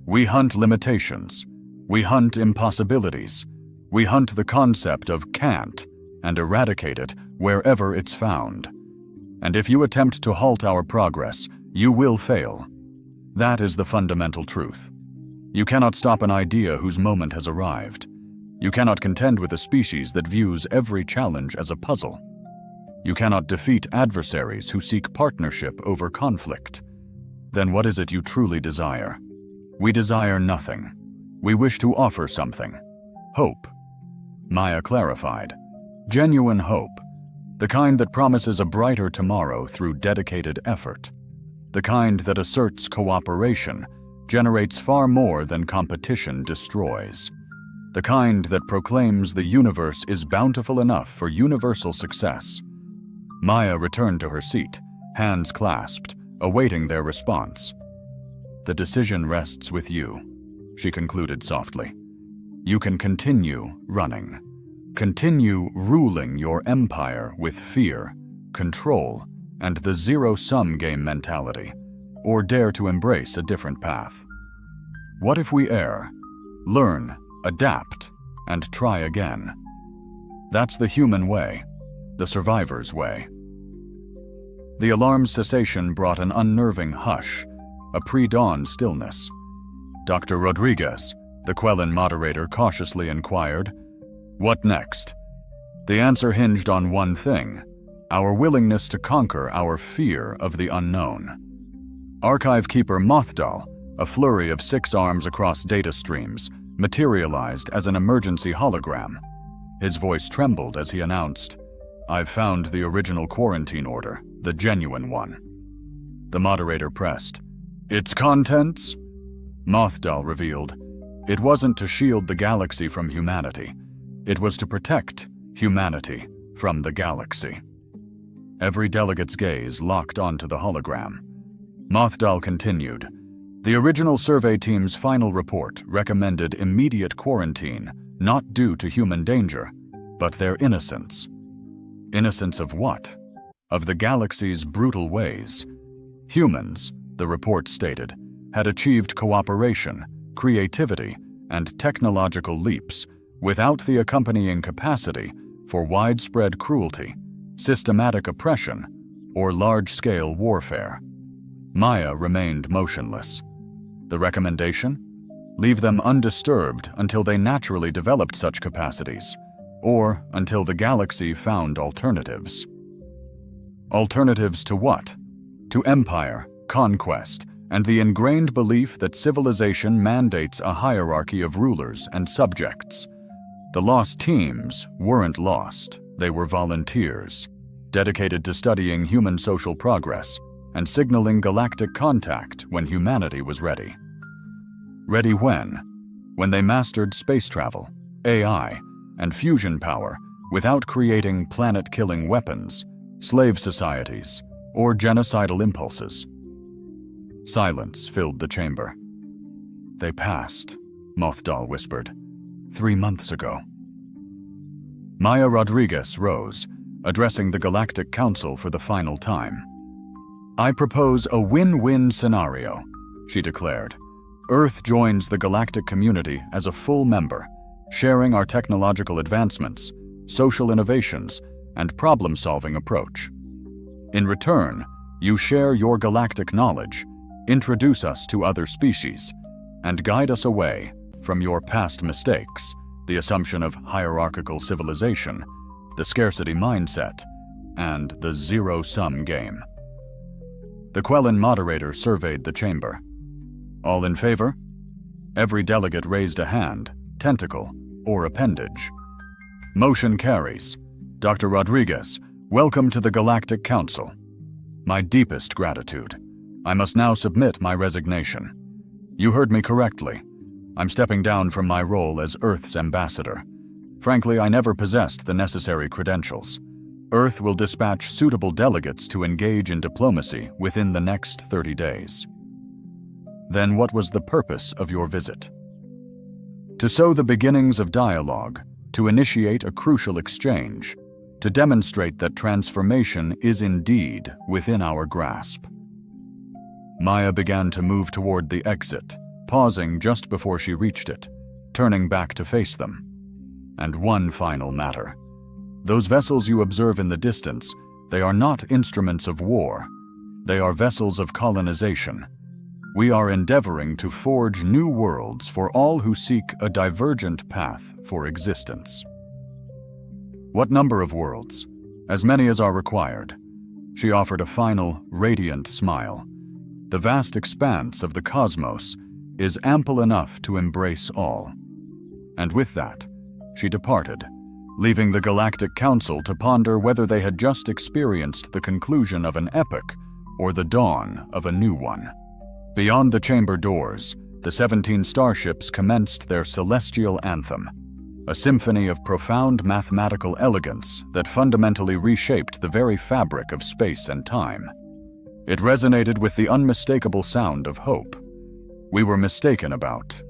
We hunt limitations. We hunt impossibilities. We hunt the concept of can't and eradicate it wherever it's found. And if you attempt to halt our progress, you will fail. That is the fundamental truth. You cannot stop an idea whose moment has arrived. You cannot contend with a species that views every challenge as a puzzle. You cannot defeat adversaries who seek partnership over conflict. Then what is it you truly desire? We desire nothing. We wish to offer something. Hope. Maya clarified. Genuine hope. The kind that promises a brighter tomorrow through dedicated effort. The kind that asserts cooperation, generates far more than competition destroys. The kind that proclaims the universe is bountiful enough for universal success. Maya returned to her seat, hands clasped, awaiting their response. The decision rests with you, she concluded softly. You can continue running. Continue ruling your empire with fear, control, and the zero-sum game mentality, or dare to embrace a different path. What if we err, learn, adapt, and try again? That's the human way, the survivor's way. The alarm's cessation brought an unnerving hush, a pre-dawn stillness. Dr. Rodriguez, the Quellen moderator, cautiously inquired, "What next?" The answer hinged on one thing: our willingness to conquer our fear of the unknown. Archive Keeper Mothdal, a flurry of 6 arms across data streams, materialized as an emergency hologram. His voice trembled as he announced, "I've found the original quarantine order, the genuine one." The moderator pressed, "Its contents?" Mothdal revealed, "It wasn't to shield the galaxy from humanity. It was to protect humanity from the galaxy." Every delegate's gaze locked onto the hologram. Mothdal continued, "The original survey team's final report recommended immediate quarantine, not due to human danger, but their innocence." Innocence of what? Of the galaxy's brutal ways. Humans, the report stated, had achieved cooperation, creativity, and technological leaps without the accompanying capacity for widespread cruelty, systematic oppression, or large-scale warfare. Maya remained motionless. The recommendation? Leave them undisturbed until they naturally developed such capacities, or until the galaxy found alternatives. Alternatives to what? To empire, conquest, and the ingrained belief that civilization mandates a hierarchy of rulers and subjects. The lost teams weren't lost, they were volunteers, dedicated to studying human social progress and signaling galactic contact when humanity was ready. Ready when? When they mastered space travel, AI, and fusion power without creating planet-killing weapons, slave societies, or genocidal impulses. Silence filled the chamber. "They passed," Mothdal whispered, 3 months ago. Maya Rodriguez rose, addressing the Galactic Council for the final time. "I propose a win-win scenario," she declared. "Earth joins the galactic community as a full member, sharing our technological advancements, social innovations, and problem-solving approach. In return, you share your galactic knowledge, introduce us to other species, and guide us away from your past mistakes the assumption of hierarchical civilization, the scarcity mindset, and the zero-sum game. The Quellen moderator surveyed the chamber. All in favor? Every delegate raised a hand, tentacle, or appendage. Motion carries. Dr. Rodriguez, welcome to the Galactic Council. My deepest gratitude. I must now submit my resignation. You heard me correctly. I'm stepping down from my role as Earth's ambassador. Frankly, I never possessed the necessary credentials. Earth will dispatch suitable delegates to engage in diplomacy within the next 30 days. Then what was the purpose of your visit? To sow the beginnings of dialogue, to initiate a crucial exchange, to demonstrate that transformation is indeed within our grasp. Maya began to move toward the exit, pausing just before she reached it, turning back to face them. And one final matter. Those vessels you observe in the distance, they are not instruments of war. They are vessels of colonization. We are endeavoring to forge new worlds for all who seek a divergent path for existence. What number of worlds? As many as are required. She offered a final, radiant smile. The vast expanse of the cosmos is ample enough to embrace all. And with that, she departed, leaving the Galactic Council to ponder whether they had just experienced the conclusion of an epoch or the dawn of a new one. Beyond the chamber doors, the 17 starships commenced their celestial anthem, a symphony of profound mathematical elegance that fundamentally reshaped the very fabric of space and time. It resonated with the unmistakable sound of hope. We were mistaken about